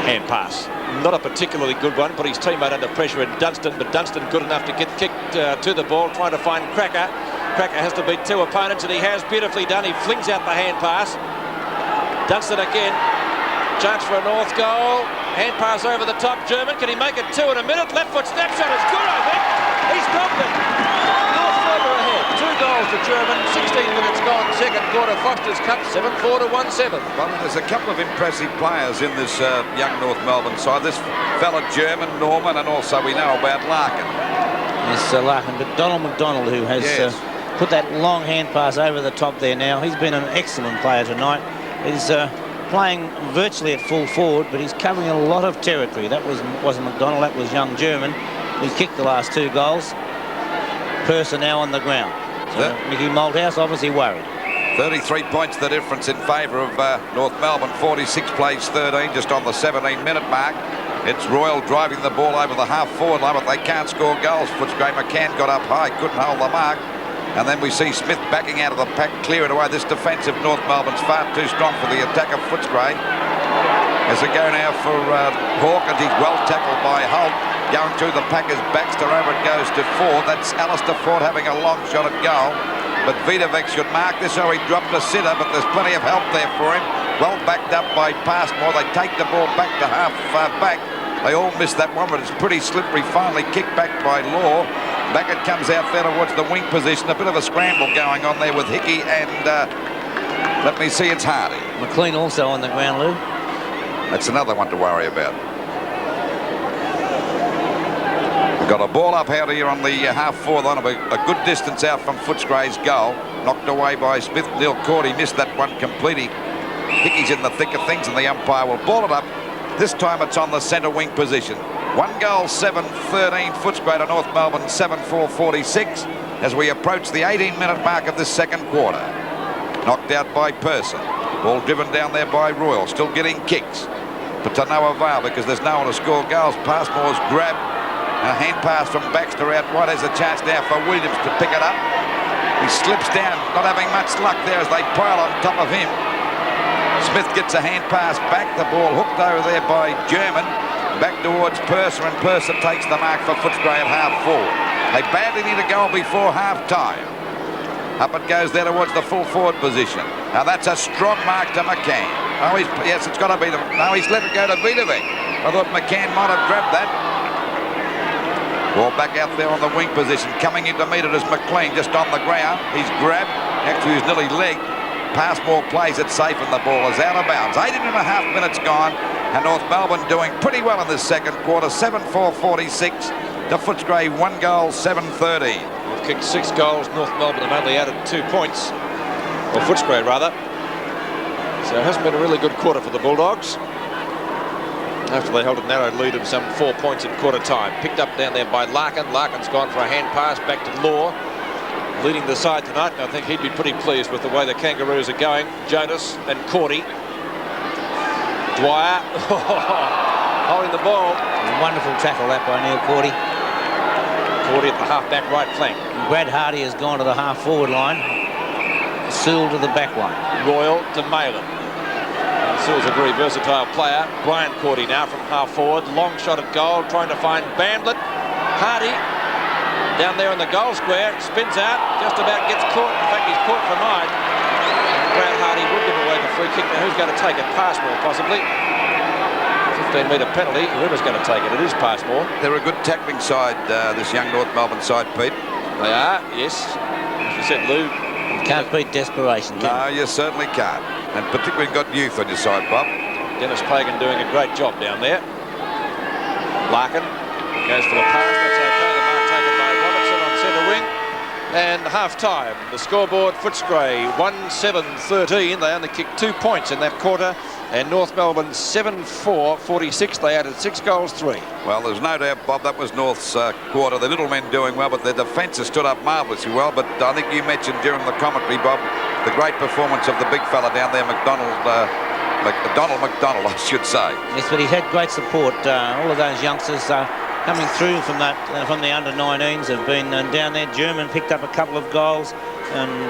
S3: Hand pass. Not a particularly good one. Put his teammate under pressure in Dunstan, but Dunstan good enough to get kicked to the ball, trying to find Cracker. Cracker has to beat 2 opponents, and he has beautifully done. He flings out the hand pass. Dunstan again. Chance for a North goal. Hand pass over the top. German, can he make it 2 in a minute? Left foot snapshot is good, I think. He's dropped it. North further ahead. 2 goals to German. 16 minutes gone. Second quarter. Foster's Cup 7-4 to 1-7.
S4: Well, there's a couple of impressive players in this young North Melbourne side. This fella German, Norman, and also we know about Larkin.
S5: Yes, Larkin, but Donald McDonald, who has put that long hand pass over the top there now. He's been an excellent player tonight. He's playing virtually at full forward, but he's covering a lot of territory. That wasn't McDonald, that was young German. He kicked the last 2 goals. Purser now on the ground. So Mickey Malthouse obviously worried.
S4: 33 points the difference in favour of North Melbourne. 46 plays 13, just on the 17-minute mark. It's Royal driving the ball over the half-forward line, but they can't score goals. Footscray McCann got up high, couldn't hold the mark. And then we see Smith backing out of the pack, clear it away. This defensive North Melbourne's far too strong for the attack of Footscray. As they go now for Hawkins, he's well tackled by Holt. Going through the pack is Baxter. Over it goes to Ford. That's Alistair Ford having a long shot at goal. but Vidovic should mark this or he dropped a sitter, but there's plenty of help there for him. Well backed up by Passmore. They take the ball back to half back. They all missed that one, but it's pretty slippery. Finally kicked back by Law. Back it comes out there towards the wing position. A bit of a scramble going on there with Hickey and let me see, it's Hardy.
S5: McLean also on the ground, Lou.
S4: That's another one to worry about. We've got a ball up out here on the half-forward line, a good distance out from Footscray's goal. Knocked away by Smith. Neil Cordy missed that one completely. Hickey's in the thick of things and the umpire will ball it up. This time it's on the centre wing position. 1 goal, 7-13. Footscray to North Melbourne, 7-4-46 as we approach the 18-minute mark of this second quarter. Knocked out by Person. Ball driven down there by Royal. Still getting kicks, but to no avail because there's no one to score goals. Passmore's grab. A hand pass from Baxter out wide. There's a chance now for Williams to pick it up. He slips down, not having much luck there as they pile on top of him. Smith gets a hand pass back. The ball hooked over there by German. Back towards Purser, and Purser takes the mark for Footscray at half-forward. They badly need a goal before half-time. Up it goes there towards the full-forward position. Now that's a strong mark to McCann. Oh, yes, it's got to be. No, he's let it go to Vidovic. I thought McCann might have grabbed that. Ball back out there on the wing position. Coming in to meet it is McLean just on the ground. He's grabbed. Actually, he's nearly legged. Passmore plays it safe and the ball is out of bounds. 18.5 minutes gone and North Melbourne doing pretty well in this second quarter. 7-4-46 to Footscray. 1 goal, 7-13.
S3: We've kicked 6 goals. North Melbourne have only added 2 points. Or Footscray, rather. So it hasn't been a really good quarter for the Bulldogs. After they held a narrow lead of some 4 points at quarter time. Picked up down there by Larkin. Larkin's gone for a hand pass back to Law. Leading the side tonight, and I think he'd be pretty pleased with the way the Kangaroos are going. Jonas and Cordy. Dwyer holding the ball.
S5: Wonderful tackle that by Neil Cordy.
S3: Cordy at the half-back right flank.
S5: And Brad Hardy has gone to the half-forward line. Sewell to the back line.
S3: Royal to Malin. Sewell's a very versatile player. Brian Cordy now from half-forward. Long shot at goal, trying to find Bamblett. Hardy down there in the goal square, spins out, just about gets caught. In fact, he's caught for 9. Brad Hardy would give away the free kick. Now, who's going to take it? Passmore, possibly. 15-metre penalty. Whoever's going to take it, it is Passmore.
S4: They're a good tackling side, this young North Melbourne side, Pete.
S3: They are, yes. As you said, Lou.
S5: You can't beat desperation, can
S4: No, you certainly can't. And particularly got youth on your side, Bob.
S3: Dennis Pagan doing a great job down there. Larkin goes for the pass. That's okay. Centre wing, and half-time. The scoreboard, Footscray 1-7-13. They only kicked 2 points in that quarter, and North Melbourne 7-4-46. They added 6 goals, 3.
S4: Well, there's no doubt, Bob, that was North's quarter. The little men doing well, but their defence has stood up marvellously well. But I think you mentioned during the commentary, Bob, the great performance of the big fella down there, McDonald, I should say.
S5: Yes, but he's had great support. All of those youngsters coming through from that from the under-19s have been down there. German picked up a couple of goals, and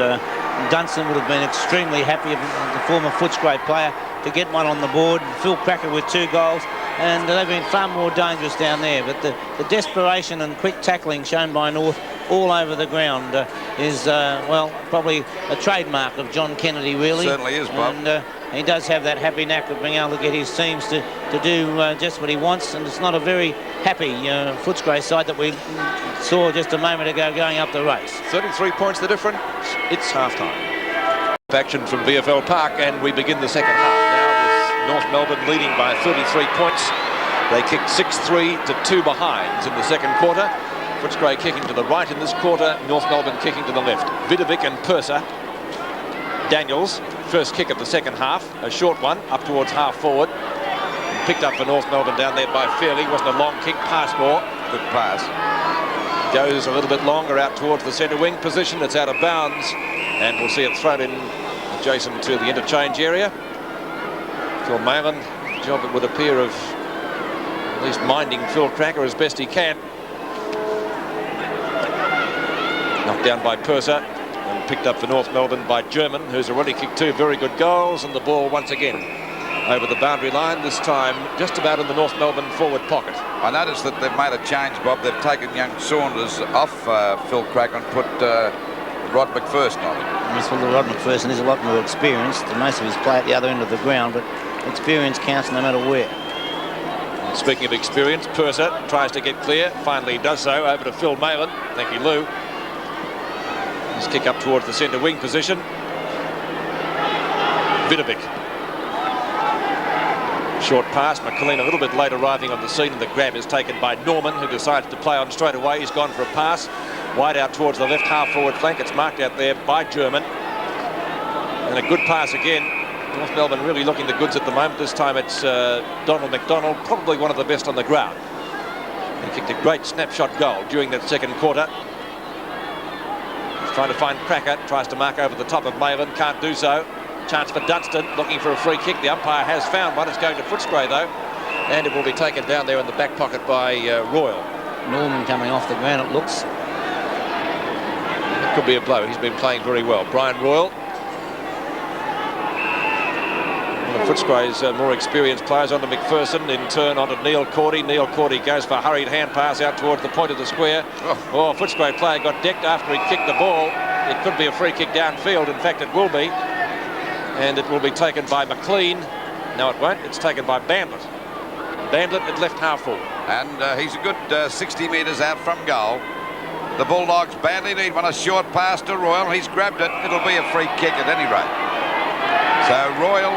S5: Dunstan would have been extremely happy, the former Footscray player, to get one on the board. Phil Cracker with 2 goals, and they've been far more dangerous down there. But the desperation and quick tackling shown by North all over the ground is, well, probably a trademark of John Kennedy, really.
S4: Certainly is, Bob.
S5: And he does have that happy knack of being able to get his teams to do just what he wants, and it's not a very happy Footscray side that we saw just a moment ago going up the race.
S3: 33 points the difference. It's half-time. Action from VFL Park, and we begin the second half now with North Melbourne leading by 33 points. They kicked 6-3 to 2 behinds in the second quarter. Footscray kicking to the right in this quarter, North Melbourne kicking to the left. Vidovic and Purser. Daniels, first kick of the second half, a short one up towards half-forward. Picked up for North Melbourne down there by Fairley. Wasn't a long kick. Passmore.
S4: Good pass.
S3: Goes a little bit longer out towards the centre wing position. It's out of bounds, and we'll see it thrown in adjacent to the interchange area. Phil Malin, job it would appear of at least minding Phil Cracker as best he can. Knocked down by Purser and picked up for North Melbourne by German, who's already kicked 2 very good goals, and the ball once again over the boundary line, this time just about in the North Melbourne forward pocket.
S4: I noticed that they've made a change, Bob. They've taken young Saunders off Phil Cracker and put Rod McPherson on it.
S5: Yes, well, Rod McPherson is a lot more experienced than most of his play at the other end of the ground, but experience counts no matter where.
S3: Speaking of experience, Purser tries to get clear. Finally does so. Over to Phil Malin. Thank you, Lou. His kick up towards the centre wing position. Vidovic. Short pass. McLean a little bit late arriving on the scene, and the grab is taken by Norman, who decides to play on straight away. He's gone for a pass. Wide out towards the left half forward flank. It's marked out there by German. And a good pass again. North Melbourne really looking the goods at the moment. This time it's Donald McDonald, probably one of the best on the ground. He kicked a great snapshot goal during that second quarter. He's trying to find Cracker, tries to mark over the top of Malin, can't do so. Chance for Dunstan, looking for a free kick. The umpire has found one. It's going to Footscray though, and it will be taken down there in the back pocket by Royal.
S5: Norman coming off the ground, it looks.
S3: It could be a blow. He's been playing very well. Brian Royal. Footscray's more experienced players onto McPherson, in turn onto Neil Cordy. Neil Cordy goes for a hurried hand pass out towards the point of the square. Oh, Footscray player got decked after he kicked the ball. It could be a free kick downfield. In fact, it will be. And it will be taken by McLean. No, it won't. It's taken by Bandlet. Bandlet at left half forward.
S4: And he's a good 60 metres out from goal. The Bulldogs badly need one. A short pass to Royal. He's grabbed it. It'll be a free kick at any rate. So Royal...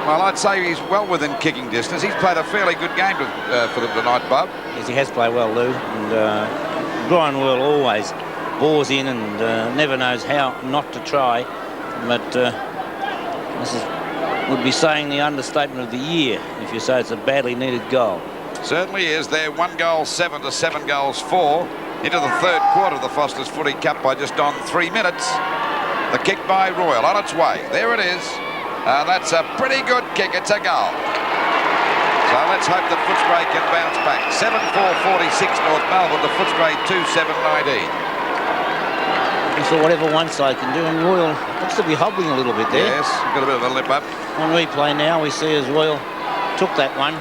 S4: well, I'd say he's well within kicking distance. He's played a fairly good game for them tonight, Bob.
S5: Yes, he has played well, Lou. And Brian Royal always bores in and never knows how not to try. But this would be saying the understatement of the year if you say it's a badly needed goal.
S4: Certainly is. They're 1 goal 7 to 7 goals 4 into the third quarter of the Foster's Footy Cup by just on 3 minutes. The kick by Royal on its way. There it is. That's a pretty good kick. It's a goal. So let's hope that Footscray can bounce back. 7-4-46 North Melbourne to Footscray 2-7-19.
S5: So whatever one side can do, and Royal looks to be hobbling a little bit there.
S4: Yes, got a bit of a lip up.
S5: On replay now, we see as Royal took that one.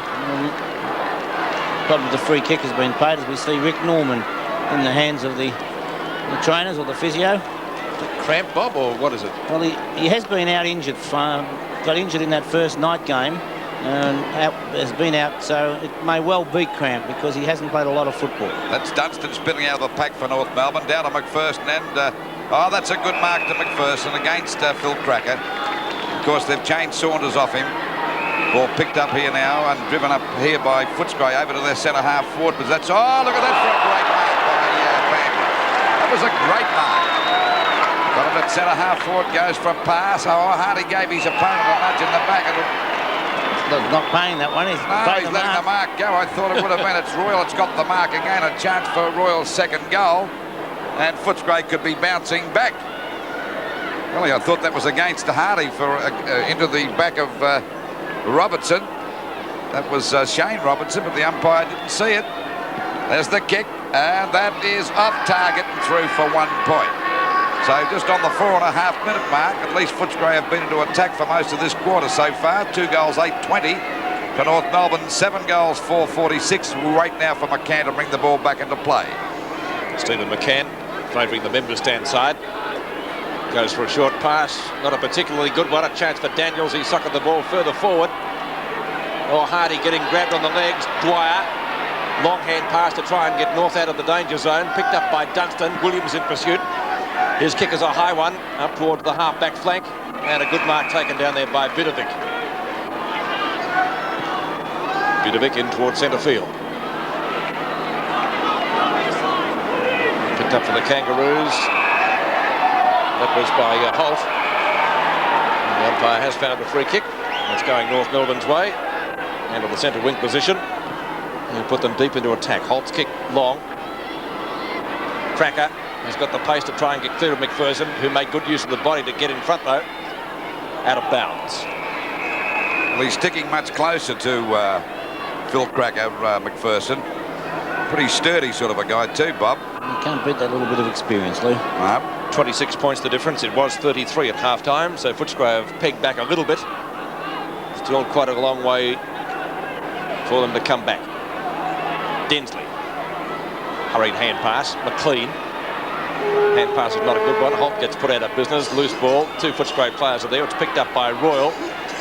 S5: Probably the free kick has been paid as we see Rick Norman in the hands of the trainers or the physio.
S3: Cramp, Bob, or what is it?
S5: Well, he has been out injured. Got injured in that first night game and has been out, so it may well be cramp because he hasn't played a lot of football.
S4: That's Dunstan spinning out of the pack for North Melbourne. Down to McPherson and... that's a good mark to McPherson against Phil Cracker. Of course, they've changed Saunders off him. Ball picked up here now and driven up here by Footscray over to their centre half forward. But that's... Oh, look at that for a great mark by Bandler. That was a great mark. Got him at centre half forward, goes for a pass. Oh, Hardy gave his opponent a nudge in the back.
S5: Not paying that one. He's
S4: letting the mark go. I thought it would have been. It's Royal. It's got the mark again. A chance for Royal's second goal. And Footscray could be bouncing back. Really, I thought that was against Hardy for into the back of Robertson. That was Shane Robertson, but the umpire didn't see it. There's the kick, and that is off target and through for 1 point. So just on the 4.5-minute mark, at least Footscray have been into attack for most of this quarter so far. 2 goals, 8-20 to North Melbourne. 7 goals, 4-46. We'll wait now for McCann to bring the ball back into play.
S3: Stephen McCann favouring the member stand side. Goes for a short pass. Not a particularly good one. A chance for Daniels. He suckered the ball further forward. Oh, Hardy getting grabbed on the legs. Dwyer. Long hand pass to try and get North out of the danger zone. Picked up by Dunstan. Williams in pursuit. His kick is a high one up towards the half-back flank, and a good mark taken down there by Vidovic. Vidovic in towards centre field. Picked up for the Kangaroos. That was by Holt. And the umpire has found a free kick. It's going North Melbourne's way. And to the centre wing position. And put them deep into attack. Holt's kick long. Cracker has got the pace to try and get clear of McPherson, who made good use of the body to get in front, though. Out of bounds.
S4: Well, he's sticking much closer to Phil Cracker, McPherson. Pretty sturdy sort of a guy too, Bob.
S5: You can't beat that little bit of experience, Lou.
S3: 26 points the difference. It was 33 at half-time, so Footscray have pegged back a little bit. Still quite a long way for them to come back. Densley. Hurried hand pass. McLean. Hand pass is not a good one. Holt gets put out of business. Loose ball. 2 Footscray players are there. It's picked up by Royal.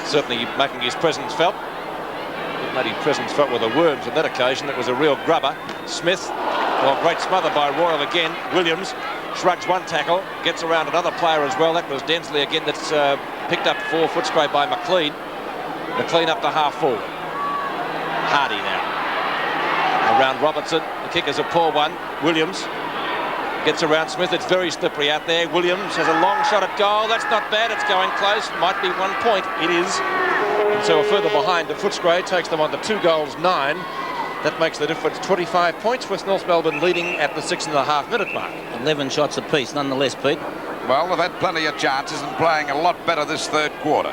S3: Certainly making his presence felt. He made his presence felt with the Worms on that occasion. It was a real grubber. Smith, well, great smother by Royal again. Williams shrugs one tackle, gets around another player as well. That was Densley again. That's picked up for Footscray by McLean. McLean up to half forward. Hardy now. Around Robertson. The kick is a poor one. Williams gets around Smith. It's very slippery out there. Williams has a long shot at goal. That's not bad. It's going close. Might be 1 point. It is. And so a further behind to Footscray takes them on to 2 goals 9. That makes the difference 25 points, with North Melbourne leading at the 6.5-minute mark. 11 shots apiece, nonetheless, Pete.
S4: Well, they've had plenty of chances and playing a lot better this third quarter,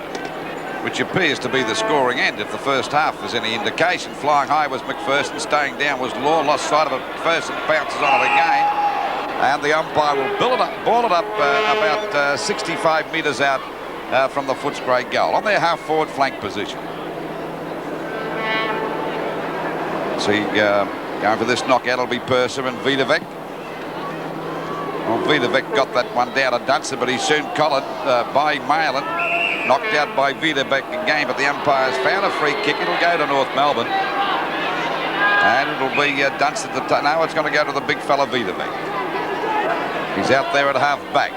S4: which appears to be the scoring end if the first half is any indication. Flying high was McPherson, staying down was Law. Lost sight of it first and bounces on it again. And the umpire will ball it up about 65 metres out from the Footscray goal on their half-forward flank position. See, going for this knockout will be Purser and Vidovec. Well, Vidovec got that one down to Dunster, but he's soon collared by Malin. Knocked out by Vidovec again, but the umpire's found a free kick. It'll go to North Melbourne. And it'll be Dunster to now it's going to go to the big fella Vidovec. He's out there at half back.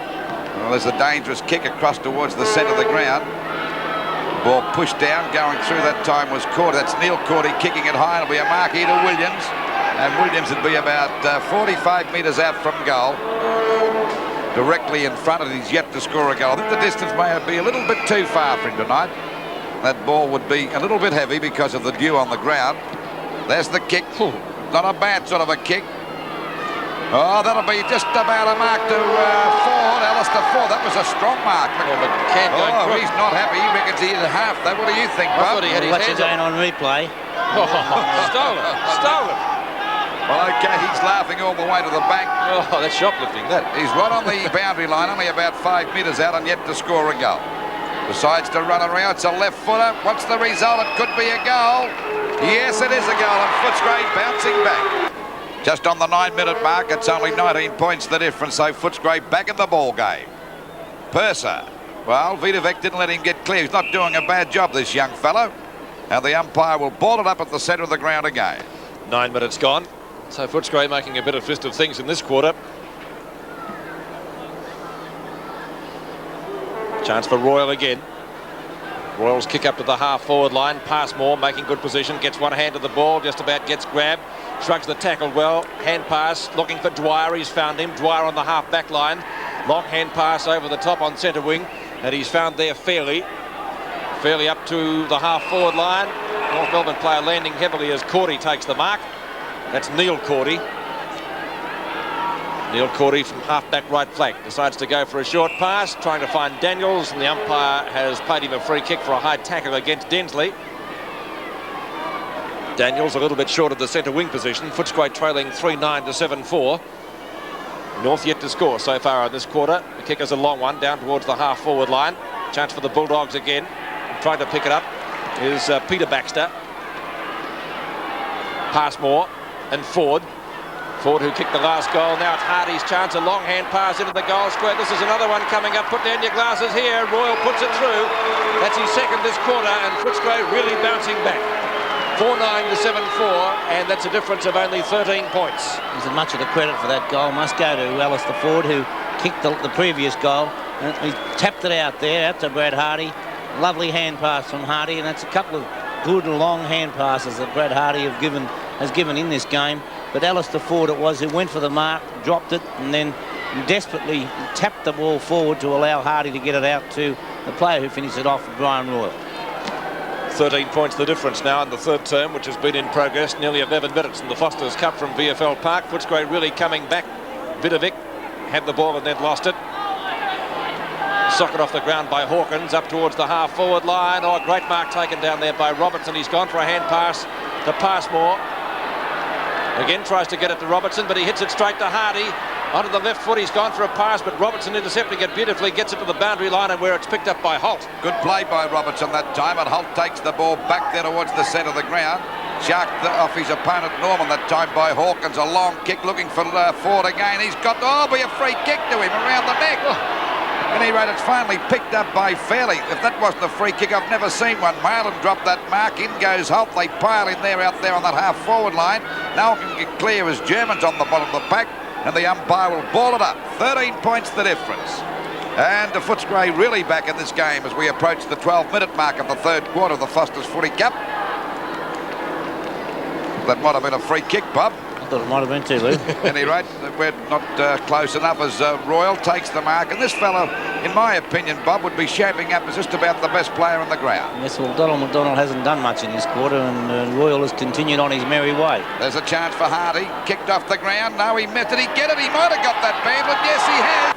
S4: Well, there's a dangerous kick across towards the centre of the ground. Ball pushed down, going through that time was Cordy. That's Neil Cordy kicking it high. It'll be a mark here to Williams. And Williams would be about 45 metres out from goal. Directly in front of it. He's yet to score a goal. I think the distance may be a little bit too far for him tonight. That ball would be a little bit heavy because of the dew on the ground. There's the kick. Not a bad sort of a kick. Oh, that'll be just about a mark to Ford, Alistair Ford. That was a strong mark. Oh, he's not happy. He reckons he hit half. What do you think, Bob?
S5: I thought he had his hands up on replay.
S3: Stolen.
S4: Well, okay, he's laughing all the way to the bank.
S3: Oh, that's shoplifting, that.
S4: He's right on the boundary line, only about 5 metres out and yet to score a goal. Decides to run around. It's a left footer. What's the result? It could be a goal. Yes, it is a goal, and Footscray bouncing back. Just on the 9-minute mark, it's only 19 points the difference, so Footscray back in the ball game. Purser. Well, Vidovec didn't let him get clear. He's not doing a bad job, this young fellow. And the umpire will ball it up at the centre of the ground again.
S3: 9 minutes gone. So Footscray making a bit of fist of things in this quarter. Chance for Royal again. Royals kick up to the half-forward line. Passmore making good position. Gets one hand to the ball. Just about gets grabbed. Shrugs the tackle well. Hand pass. Looking for Dwyer. He's found him. Dwyer on the half-back line. Long hand pass over the top on centre wing. And he's found there Fairley. Fairley up to the half-forward line. North Melbourne player landing heavily as Cordy takes the mark. That's Neil Cordy. Neil Cordy from half-back right flank decides to go for a short pass, trying to find Daniels, and the umpire has paid him a free kick for a high tackle against Densley. Daniels a little bit short of the centre wing position. Footscray trailing 3-9 to 7-4. North yet to score so far in this quarter. The kick is a long one down towards the half-forward line. Chance for the Bulldogs again. Trying to pick it up is Peter Baxter. Passmore and Ford. Ford, who kicked the last goal. Now it's Hardy's chance. A long hand pass into the goal square. This is another one coming up. Put down your glasses here. Royal puts it through. That's his second this quarter, and Footscray really bouncing back. 4-9 to 7-4, and that's a difference of only 13 points.
S5: There's much of the credit for that goal must go to Alistair Ford, who kicked the previous goal. And he tapped it out there, out to Brad Hardy. Lovely hand pass from Hardy, and that's a couple of good long hand passes that Brad Hardy has given in this game. But Alistair Ford it was who went for the mark, dropped it, and then desperately tapped the ball forward to allow Hardy to get it out to the player who finished it off, Brian Royal.
S3: 13 points the difference now in the third term, which has been in progress. Nearly 11 minutes in the Foster's Cup from VFL Park. Footscray really coming back. Vidovec had the ball and then lost it. Socket off the ground by Hawkins up towards the half-forward line. Oh, a great mark taken down there by Robertson. He's gone for a hand pass to Passmore. Again tries to get it to Robertson, but he hits it straight to Hardy. Onto the left foot, he's gone for a pass, but Robertson intercepting it beautifully, gets it to the boundary line, and where it's picked up by Holt.
S4: Good play by Robertson that time, and Holt takes the ball back there towards the centre of the ground. Sharked off his opponent Norman that time by Hawkins. A long kick looking for Ford again. He's got, be a free kick to him around the neck. At any rate, it's finally picked up by Fairley. If that wasn't a free kick, I've never seen one. Malin dropped that mark. In goes Holt. They pile in there out there on that half-forward line. No one can get clear as Germans on the bottom of the pack, and the umpire will ball it up. 13 points the difference. And the Footscray really back in this game as we approach the 12-minute mark of the third quarter of the Foster's Footy Cup. That might have been a free kick, Bob.
S5: I thought it might have been too, Lou.
S4: At any rate, we're not close enough as Royal takes the mark. And this fella, in my opinion, Bob, would be shaping up as just about the best player on the ground.
S5: Yes, well, Donald McDonald hasn't done much in this quarter, and Royal has continued on his merry way.
S4: There's a chance for Hardy. Kicked off the ground. No, he missed. Did he get it? He might have got that Bamblett. Yes, he has.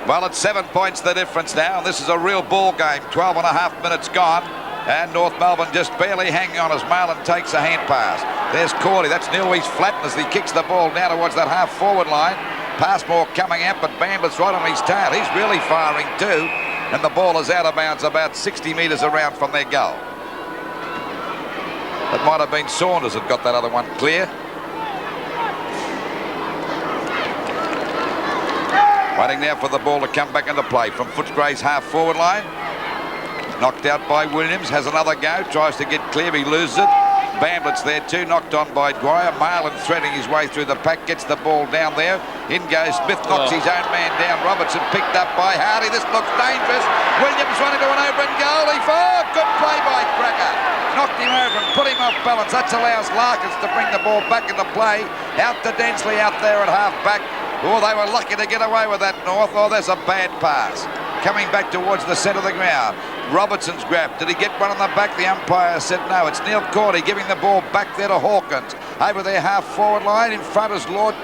S4: Well, it's 7 points the difference now. This is a real ball game. 12 and a half minutes gone. And North Melbourne just barely hanging on as Marlon takes a hand pass. There's Cordy. That's Nilwy's flattened as he kicks the ball now towards that half-forward line. Passmore coming out, but Bamblett's right on his tail. He's really firing too. And the ball is out of bounds about 60 metres around from their goal. It might have been Saunders that got that other one clear. Waiting now for the ball to come back into play from Footscray's half-forward line. Knocked out by Williams, has another go, tries to get clear, he loses it. Bamblett's there too, knocked on by Dwyer. Marlon threading his way through the pack, gets the ball down there. In goes Smith, knocks his own man down. Robertson picked up by Hardy. This looks dangerous. Williams running to an open goal. Good play by Cracker. Knocked him over and put him off balance. That allows Larkins to bring the ball back into play. Out to Densley out there at half-back. Oh, they were lucky to get away with that, North. Oh, there's a bad pass. Coming back towards the centre of the ground. Robertson's grab. Did he get one on the back? The umpire said no. It's Neil Cordy giving the ball back there to Hawkins. Over their half-forward line. In front is Ford.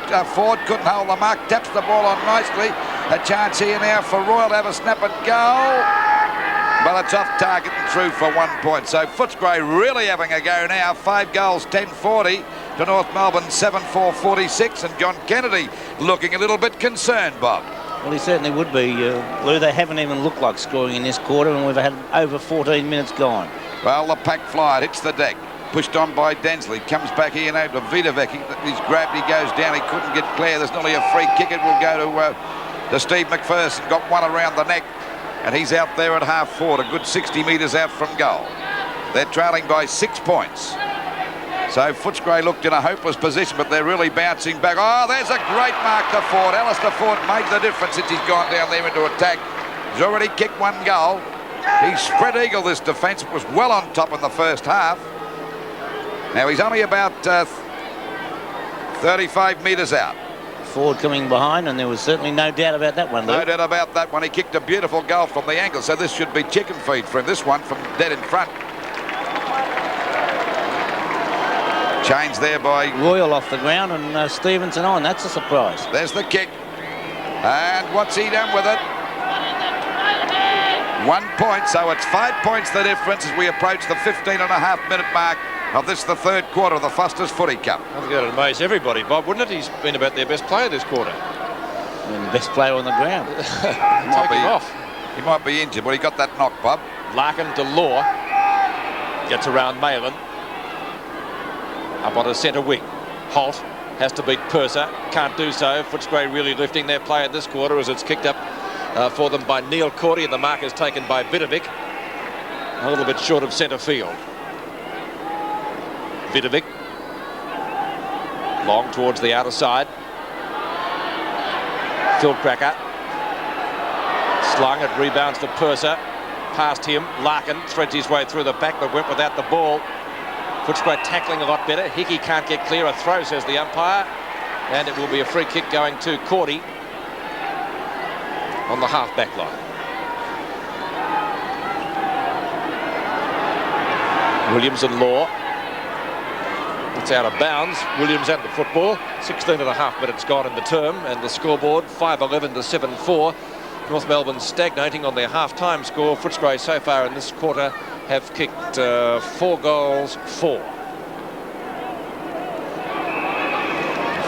S4: Couldn't hold the mark. Taps the ball on nicely. A chance here now for Royal to have a snap and goal. But it's off target and through for 1 point. So Footscray really having a go now. 5 goals, 10-40 to North Melbourne, 7-4-46. And John Kennedy looking a little bit concerned, Bob.
S5: Well, he certainly would be, Lou. They haven't even looked like scoring in this quarter, and we've had over 14 minutes gone.
S4: Well, the pack fly, hits the deck. Pushed on by Densley. Comes back here now to Vidovic. He's grabbed, he goes down. He couldn't get clear. There's nearly a free kick. It will go to Steve McPherson. Got one around the neck. And he's out there at half-forward, a good 60 metres out from goal. They're trailing by 6 points. So Footscray looked in a hopeless position, but they're really bouncing back. Oh, there's a great mark to Ford. Alistair Ford made the difference since he's gone down there into attack. He's already kicked 1 goal. He's spread eagle, this defence. Was well on top in the first half. Now he's only about 35 metres out.
S5: Ford coming behind, and there was certainly no doubt about that one, Lou.
S4: No doubt about that one. He kicked a beautiful goal from the angle, so this should be chicken feed for him. This one from dead in front. Change there by
S5: Royal off the ground, and Stevenson on. That's a surprise.
S4: There's the kick. And what's he done with it? 1 point, so it's 5 points the difference as we approach the 15.5-minute mark of this, the third quarter of the Foster's Footy Cup.
S3: I think that'd amaze everybody, Bob, wouldn't it? He's been about their best player this quarter.
S5: And the best player on the ground.
S3: Take him off.
S4: He might be injured, but he got that knock, Bob.
S3: Larkin to Law. Gets around Malin. Up on a centre wing. Holt has to beat Purser. Can't do so. Footscray really lifting their play at this quarter as it's kicked up for them by Neil Cordy, and the mark is taken by Vidovic. A little bit short of centre field. Vidovic. Long towards the outer side. Phil Cracker. Slung, it rebounds to Purser. Past him, Larkin threads his way through the back but went without the ball. Footscray tackling a lot better. Hickey can't get clear. A throw, says the umpire. And it will be a free kick going to Cordy on the half-back line. Williams and Law. It's out of bounds. Williams and the football. 16.5 minutes gone in the term, and the scoreboard 5-11 to 7-4. North Melbourne stagnating on their half-time score. Footscray so far in this quarter have kicked 4 goals, 4.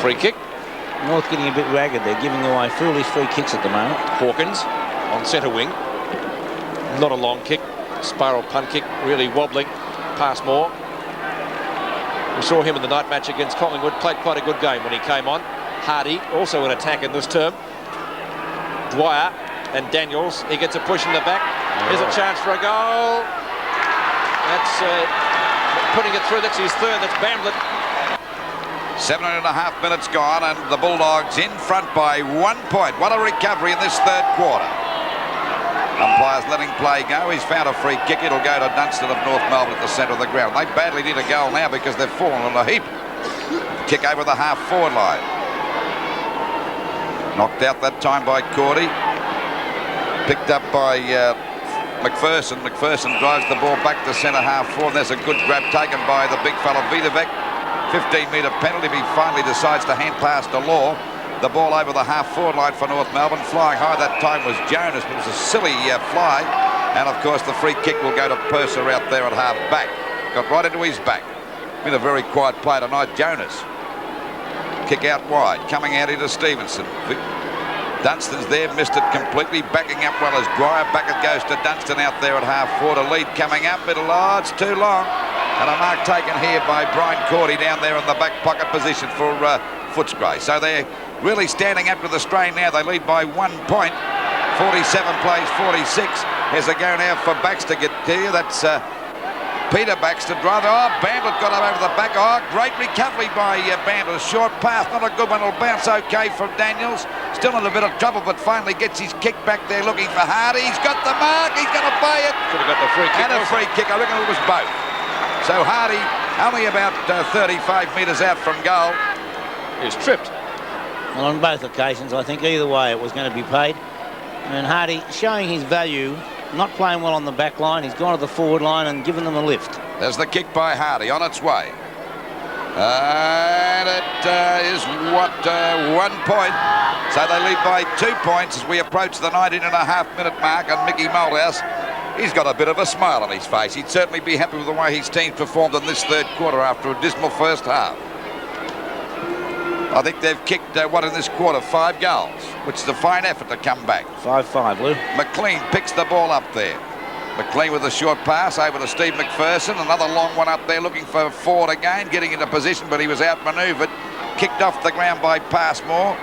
S3: Free kick.
S5: North getting a bit ragged. They're giving away foolish free kicks at the moment.
S3: Hawkins on centre wing. Not a long kick. Spiral punt kick, really wobbling. Passmore. We saw him in the night match against Collingwood, played quite a good game when he came on. Hardy, also in attack in this term. Dwyer and Daniels, he gets a push in the back. Here's a chance for a goal. That's putting it through. That's his third. That's Bamblett.
S4: 7.5 minutes gone, and the Bulldogs in front by 1 point. What a recovery in this third quarter. Umpire's letting play go. He's found a free kick. It'll go to Dunstan of North Melbourne at the centre of the ground. They badly need a goal now because they've fallen on a heap. Kick over the half-forward line. Knocked out that time by Cordy. Picked up by McPherson. McPherson drives the ball back to centre half-forward. There's a good grab taken by the big fella Vidovic. 15-metre penalty. He finally decides to hand pass to Law. The ball over the half-forward line for North Melbourne. Flying high that time was Jonas, but it was a silly fly. And, of course, the free kick will go to Purser out there at half-back. Got right into his back. Been a very quiet play tonight, Jonas. Kick out wide, coming out into Stevenson. Dunstan's there, missed it completely. Backing up well as Dwyer. Back it goes to Dunstan out there at half-forward. A lead coming up. It's too long. And a mark taken here by Brian Cordy down there in the back pocket position for Footscray. So they're really standing up to the strain now. They lead by 1 point. 47 plays 46. Here's a go now for Baxter to get here. That's Peter Baxter driver. Oh, Bamblett got him over the back. Oh, great recovery by Bamblett. Short pass, not a good one. It'll bounce okay from Daniels. Still in a bit of trouble, but finally gets his kick back there looking for Hardy. He's got the mark. He's going to buy it.
S3: Could have got the free kick.
S4: And a free kick. I reckon it was both. So Hardy, only about 35 metres out from goal,
S3: is tripped.
S5: Well, on both occasions, I think either way it was going to be paid. And Hardy showing his value, not playing well on the back line. He's gone to the forward line and given them a lift.
S4: There's the kick by Hardy on its way. And it is 1 point. So they lead by 2 points as we approach the 19.5-minute mark. And Mickey Malthouse, he's got a bit of a smile on his face. He'd certainly be happy with the way his team performed in this third quarter after a dismal first half. I think they've kicked, what in this quarter, 5 goals, which is a fine effort to come back.
S5: 5-5, Lou.
S4: McLean picks the ball up there. McLean with a short pass over to Steve McPherson. Another long one up there looking for Ford again, getting into position, but he was outmanoeuvred. Kicked off the ground by Passmore.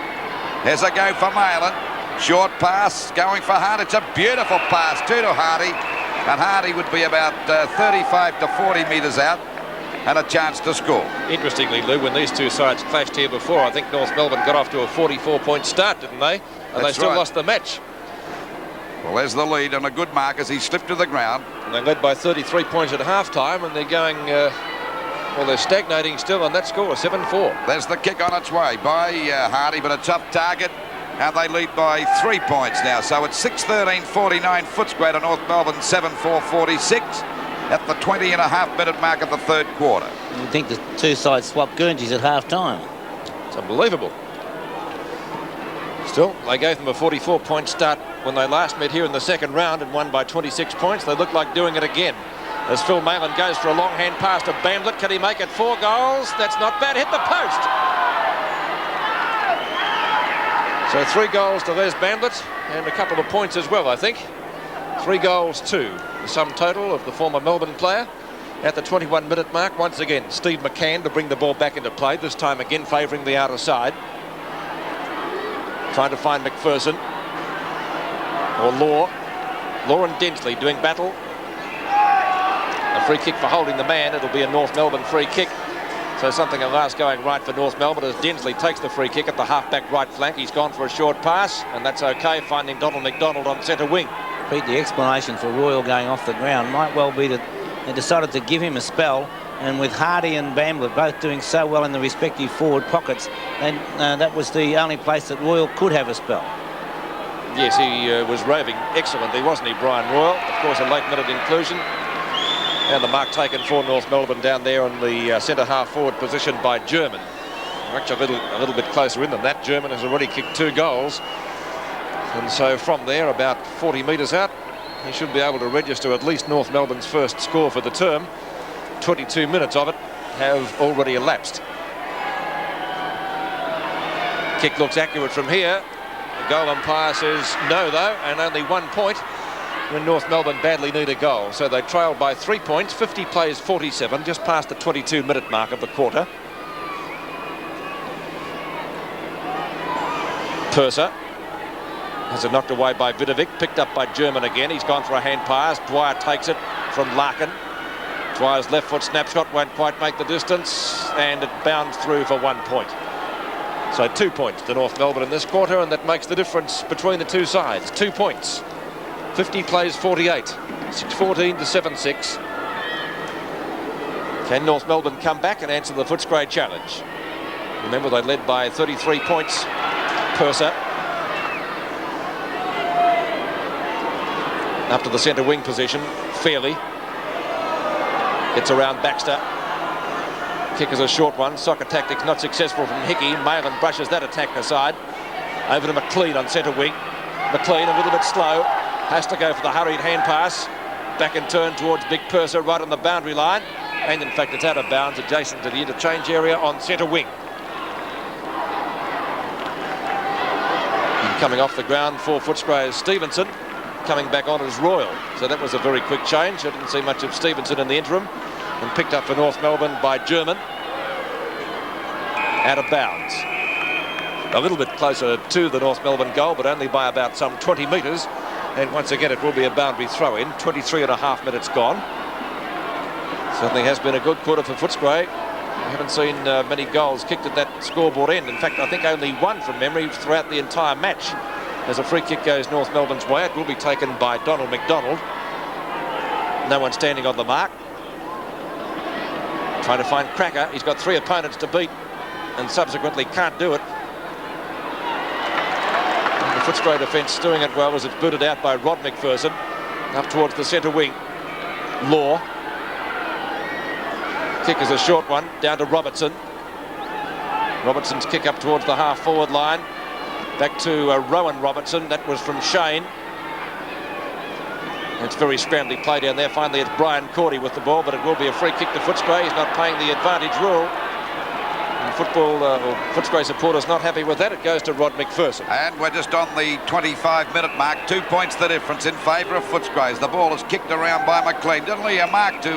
S4: There's a go for Malin. Short pass going for Hart. It's a beautiful pass too to Hardy. And Hardy would be about 35 to 40 metres out and a chance to score.
S3: Interestingly, Lou, when these two sides clashed here before, I think North Melbourne got off to a 44-point start, didn't they? And they still lost the match.
S4: Well, there's the lead and a good mark as he slipped to the ground.
S3: And they led by 33 points at half-time, and they're going, well, they're stagnating still on that score, 7-4.
S4: There's the kick on its way by Hardy, but a tough target. And they lead by 3 points now. So it's 6-13-49 Footscray to North Melbourne, 7-4-46 at the 20.5-minute mark of the third quarter.
S5: You'd think the two sides swapped Guernseys at half-time.
S3: It's unbelievable. Still, they gave them a 44-point start when they last met here in the second round and won by 26 points. They look like doing it again. As Phil Malin goes for a long hand pass to Bamblett. Can he make it 4 goals? That's not bad. Hit the post. So 3 goals to Les Bamblett and a couple of points as well, I think. 3 goals to the sum total of the former Melbourne player. At the 21-minute mark, once again, Steve McCann to bring the ball back into play, this time again favouring the outer side. Trying to find McPherson. Or Law. Law and Densley doing battle. A free kick for holding the man. It'll be a North Melbourne free kick. So something at last going right for North Melbourne as Densley takes the free kick at the half-back right flank. He's gone for a short pass, and that's okay, finding Donald McDonald on centre wing.
S5: Pete, the explanation for Royal going off the ground might well be that they decided to give him a spell, and with Hardy and Bamblett both doing so well in the respective forward pockets, then that was the only place that Royal could have a spell.
S3: Yes, he was raving excellently, wasn't he, Brian Royal? Of course, a late-minute inclusion. And the mark taken for North Melbourne down there on the centre half-forward position by German. Actually a little bit closer in than that. German has already kicked 2 goals. And so from there, about 40 metres out, he should be able to register at least North Melbourne's first score for the term. 22 minutes of it have already elapsed. Kick looks accurate from here. The goal umpire says no, though, and only 1 point. when North Melbourne badly need a goal. So they trailed by 3 points, 50 plays 47, just past the 22-minute mark of the quarter. Purser has it knocked away by Vidovic, picked up by German again. He's gone for a hand pass. Dwyer takes it from Larkin. Dwyer's left foot snapshot won't quite make the distance, and it bounds through for 1 point. So 2 points to North Melbourne in this quarter, and that makes the difference between the two sides. 2 points. 50 plays 48. 6-14 to 7-6. Can North Melbourne come back and answer the Footscray challenge? Remember, they led by 33 points. Purser up to the centre wing position. Fairley gets around Baxter. Kick is a short one. Soccer tactics not successful from Hickey. Malin brushes that attack aside. Over to McLean on centre wing. McLean a little bit slow. Has to go for the hurried hand pass. Back and turn towards Big Purser right on the boundary line. And in fact it's out of bounds adjacent to the interchange area on centre wing. And coming off the ground for Footscray is Stevenson. Coming back on as Royal. So that was a very quick change. I didn't see much of Stevenson in the interim. And picked up for North Melbourne by German. Out of bounds. A little bit closer to the North Melbourne goal, but only by about some 20 metres. And once again, it will be a boundary throw-in. 23.5 minutes gone. Certainly has been a good quarter for Footscray. I haven't seen many goals kicked at that scoreboard end. In fact, I think only one from memory throughout the entire match. As a free kick goes North Melbourne's way, it will be taken by Donald McDonald. No one standing on the mark. Trying to find Cracker. He's got 3 opponents to beat and subsequently can't do it. And the Footscray defence doing it well as it's booted out by Rod McPherson. Up towards the centre wing. Law. Kick is a short one. Down to Robertson. Robertson's kick up towards the half-forward line. Back to Rowan Robertson. That was from Shane. It's very scrambly play down there. Finally, it's Brian Cordy with the ball, but it will be a free kick to Footscray. He's not playing the advantage rule. And Footscray supporters not happy with that. It goes to Rod McPherson.
S4: And we're just on the 25-minute mark. 2 points the difference in favour of Footscray. The ball is kicked around by McLean. Didn't leave a mark to...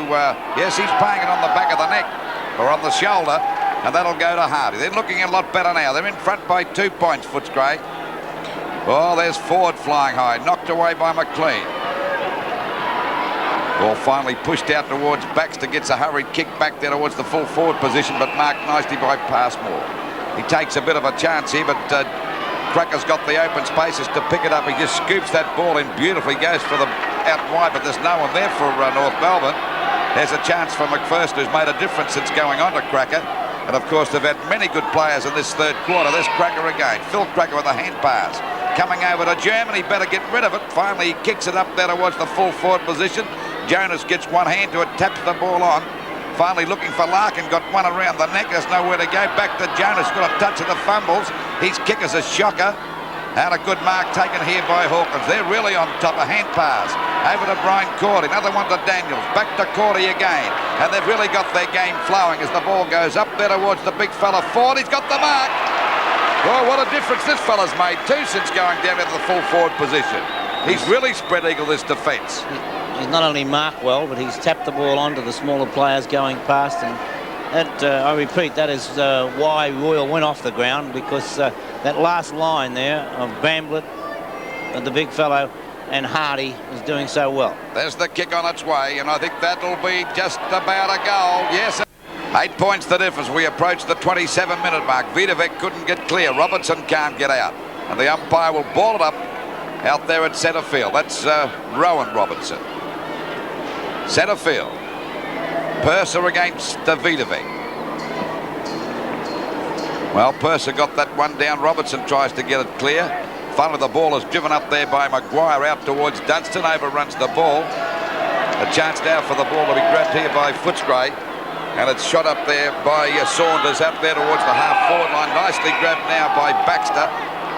S4: yes, he's playing it on the back of the neck or on the shoulder. And that'll go to Hardy. They're looking a lot better now. They're in front by 2 points, Footscray. Oh, there's Ford flying high. Knocked away by McLean. Ball finally pushed out towards Baxter. Gets a hurried kick back there towards the full forward position, but marked nicely by Passmore. He takes a bit of a chance here, but Cracker's got the open spaces to pick it up. He just scoops that ball in beautifully. Goes for the out wide, but there's no one there for North Melbourne. There's a chance for McPherson, who's made a difference since going on to Cracker. And of course, they've had many good players in this third quarter. There's Cracker again. Phil Cracker with a hand pass. Coming over to German. He better get rid of it. Finally, he kicks it up there towards the full forward position. Jonas gets one hand to it, taps the ball on. Finally looking for Larkin. Got one around the neck. There's nowhere to go. Back to Jonas. Got a touch of the fumbles. His kick is a shocker. And a good mark taken here by Hawkins. They're really on top. A hand pass. Over to Brian Cordy. Another one to Daniels. Back to Cordy again. And they've really got their game flowing as the ball goes up there towards the big fella Ford. He's got the mark. Oh, what a difference this fella's made too since going down into the full forward position. He's really spread eagle this defence.
S5: He's not only marked well, but he's tapped the ball onto the smaller players going past. And that, I repeat, that is why Royal went off the ground, because that last line there of Bamblett, the big fellow, and Hardy is doing so well.
S4: There's the kick on its way, and I think that'll be just about a goal. Yes. 8 points the difference. We approach the 27-minute mark. Vidovic couldn't get clear. Robertson can't get out. And the umpire will ball it up out there at centre field. That's Rowan Robertson. Centre field. Purser against Vidovic. Well, Purser got that one down. Robertson tries to get it clear. Finally, the ball is driven up there by Maguire out towards Dunstan. Overruns the ball. A chance now for the ball to be grabbed here by Footscray. And it's shot up there by Saunders up there towards the half-forward line. Nicely grabbed now by Baxter.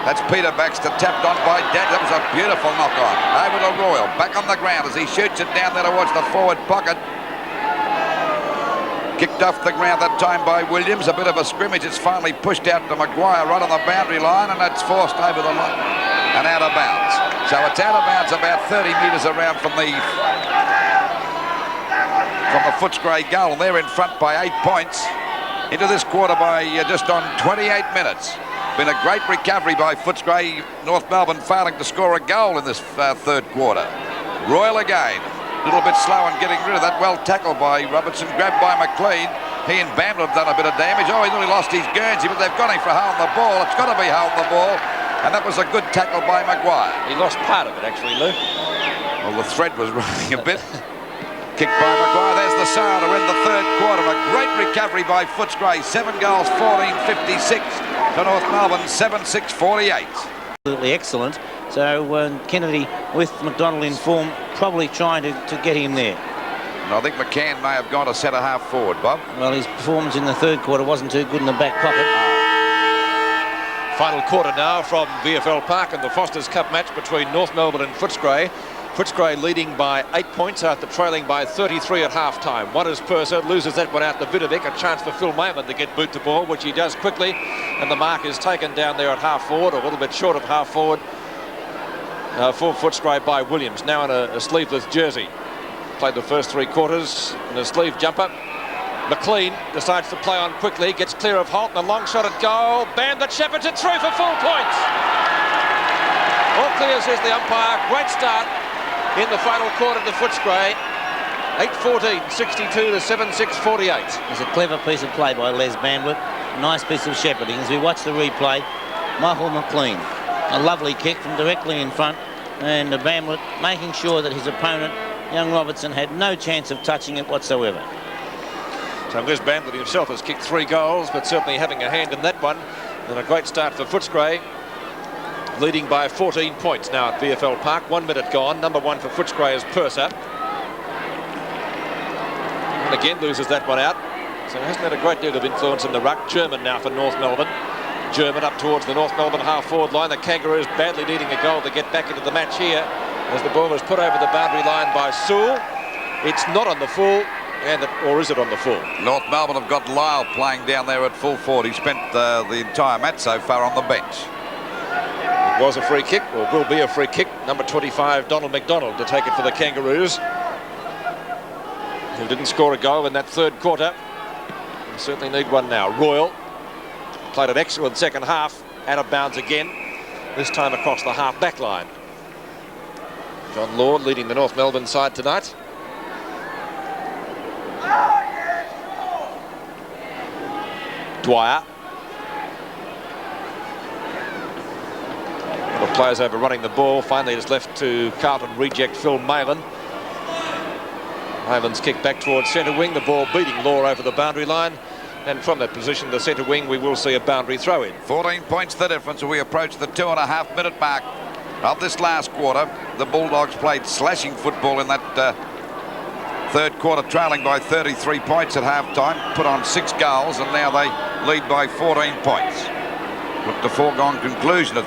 S4: That's Peter Baxter, tapped on by Dan. That was a beautiful knock-on. Over to Royal. Back on the ground as he shoots it down there towards the forward pocket. Kicked off the ground that time by Williams. A bit of a scrimmage. It's finally pushed out to Maguire right on the boundary line, and that's forced over the line. and out of bounds. So it's out of bounds about 30 metres around from the Footscray goal, and they're in front by 8 points into this quarter by just on 28 minutes. Been a great recovery by Footscray. North Melbourne failing to score a goal in this third quarter. Royal again, a little bit slow in getting rid of that. Well tackled by Robertson, grabbed by McLean. He and Bamblett have done a bit of damage. Oh, he nearly lost his Guernsey, but they've got him for holding the ball. It's got to be holding the ball. And that was a good tackle by Maguire.
S3: He lost part of it, actually, Lou.
S4: Well, the thread was running a bit. Kicked by Maguire. There's the siren to end the third quarter. A great recovery by Footscray. 7 goals, 14-56 to North Melbourne, 7-6-48.
S5: Absolutely excellent. So Kennedy, with McDonald in form, probably trying to get him there.
S4: And I think McCann may have gone to centre half forward, Bob.
S5: Well, his performance in the third quarter wasn't too good in the back pocket.
S3: Final quarter now from VFL Park in the Foster's Cup match between North Melbourne and Footscray. Footscray leading by 8 points after trailing by 33 at half-time. One is Purser, loses that one out to Vidovic. A chance for Phil Mayman to get boot to ball, which he does quickly. And the mark is taken down there at half-forward, a little bit short of half-forward for Footscray by Williams. Now in a sleeveless jersey. Played the first 3 quarters in a sleeve jumper. McLean decides to play on quickly, gets clear of Holt, and a long shot at goal. Bam, the Shepherds it through for full points. All clear, says the umpire. Great start in the final quarter to Footscray. 8-14, 62 to 7-6-48.
S5: It's a clever piece of play by Les Bamblett. Nice piece of shepherding. As we watch the replay, Michael McLean, a lovely kick from directly in front, and Bamblett making sure that his opponent, young Robertson, had no chance of touching it whatsoever.
S3: So Les Bamblett himself has kicked 3 goals, but certainly having a hand in that one. And a great start for Footscray, leading by 14 points now at VFL Park. 1 minute gone. Number 1 for Footscray is Purser. And again loses that one out. So hasn't had a great deal of influence in the ruck. German now for North Melbourne. German up towards the North Melbourne half-forward line. The Kangaroos badly needing a goal to get back into the match here, as the ball is put over the boundary line by Sewell. It's not on the full, or is it on the full?
S4: North Melbourne have got Lyle playing down there at full forward. He spent the entire match so far on the bench.
S3: It was a free kick, or will be a free kick. Number 25, Donald McDonald, to take it for the Kangaroos, who didn't score a goal in that third quarter. They certainly need one now. Royal played an excellent second half, out of bounds again, this time across the half-back line. John Lord leading the North Melbourne side tonight. Dwyer. The players overrunning the ball. Finally it's left to Carlton reject Phil Maylan. Maylan's kicked back towards centre wing. The ball beating Law over the boundary line. And from that position, the centre wing, we will see a boundary throw in.
S4: 14 points the difference as we approach the 2.5 minute mark of this last quarter. The Bulldogs played slashing football in that third quarter, trailing by 33 points at half-time, put on 6 goals, and now they lead by 14 points. Looked a foregone conclusion at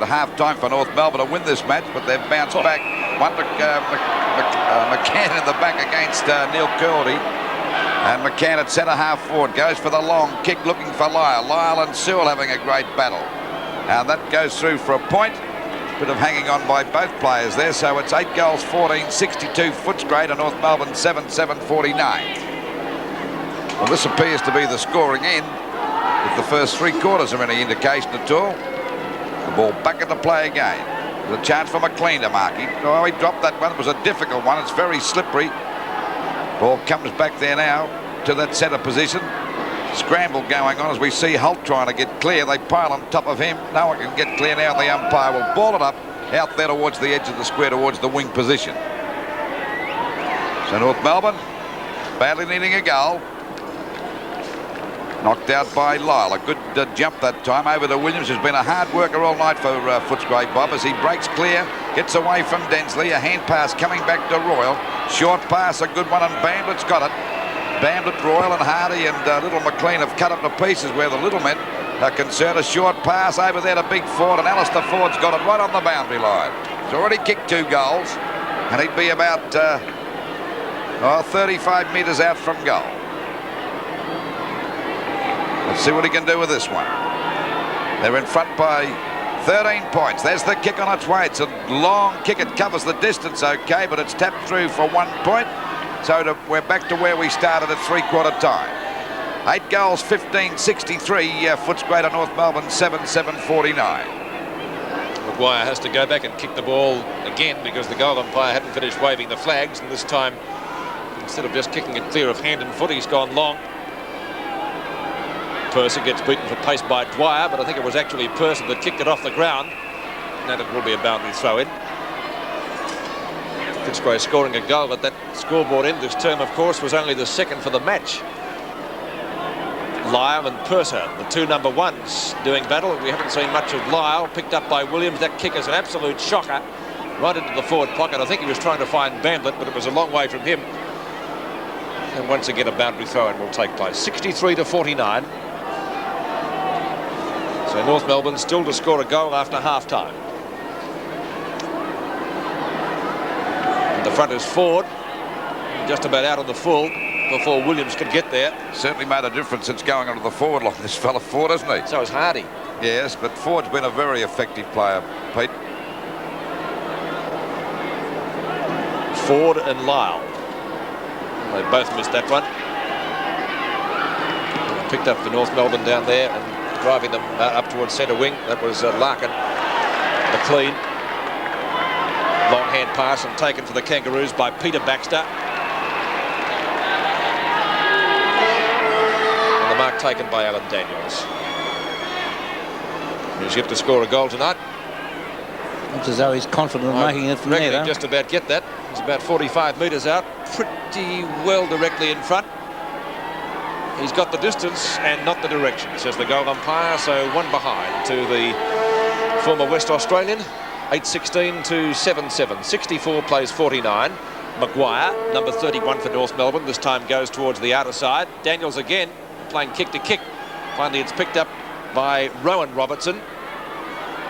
S4: half-time for North Melbourne to win this match, but they've bounced back. One to McCann in the back against Neil Curley. And McCann at centre half forward goes for the long kick, looking for Lyle. Lyle and Sewell having a great battle. And that goes through for a point. Bit of hanging on by both players there. So it's 8 goals, 14-62 Footscray to North Melbourne, 7-7-49. Well, this appears to be the scoring end, if the first 3 quarters are any indication at all. The ball back into play again. There's a chance for McLean to mark. He dropped that one. It was a difficult one. It's very slippery. Ball comes back there now to that centre position. Scramble going on as we see Holt trying to get clear. They pile on top of him. No one can get clear now. The umpire will ball it up out there towards the edge of the square, towards the wing position. So North Melbourne badly needing a goal. Knocked out by Lyle. A good jump that time over to Williams, who's been a hard worker all night for Footscray, Bob, as he breaks clear, gets away from Densley. A hand pass coming back to Royal. Short pass, a good one, and Bamblett's got it. Bamblett, Royal and Hardy and little McLean have cut it to pieces where the little men are concerned. A short pass over there to Big Ford, and Alistair Ford's got it right on the boundary line. He's already kicked 2 goals, and he'd be about 35 metres out from goal. Let's see what he can do with this one. They're in front by 13 points. There's the kick on its way. It's a long kick. It covers the distance okay, but it's tapped through for 1 point. So we're back to where we started at three-quarter time. 8 goals, 15-63. Footscray to North Melbourne, 7-7-49.
S3: Maguire has to go back and kick the ball again because the goal umpire hadn't finished waving the flags, and this time, instead of just kicking it clear of hand and foot, he's gone long. Purser gets beaten for pace by Dwyer, but I think it was actually Purser that kicked it off the ground. And it will be a boundary throw-in. Footscray scoring a goal at that scoreboard end this term, of course, was only the second for the match. Lyle and Purser, the two number ones, doing battle. We haven't seen much of Lyle, picked up by Williams. That kick is an absolute shocker, right into the forward pocket. I think he was trying to find Bamblett, but it was a long way from him. And once again, a boundary throw-in will take place. 63-49. So North Melbourne still to score a goal after half-time. And the front is Ford, just about out on the full before Williams could get there.
S4: Certainly made a difference since going onto the forward line, this fella Ford, hasn't he?
S3: So is Hardy.
S4: Yes, but Ford's been a very effective player, Pete.
S3: Ford and Lyle. They both missed that one. Picked up for North Melbourne down there and driving them up towards centre wing. That was Larkin. The clean. Long hand pass and taken for the Kangaroos by Peter Baxter. And the mark taken by Alan Daniels. He's yet to score a goal tonight.
S5: Looks as though he's confident of making it from there.
S3: Just about get that. He's about 45 metres out. Pretty well directly in front. He's got the distance and not the direction, says the goal umpire, so one behind to the former West Australian. 8-16 to 7-7. 64 plays 49. Maguire, number 31 for North Melbourne, this time goes towards the outer side. Daniels again playing kick to kick. Finally it's picked up by Rowan Robertson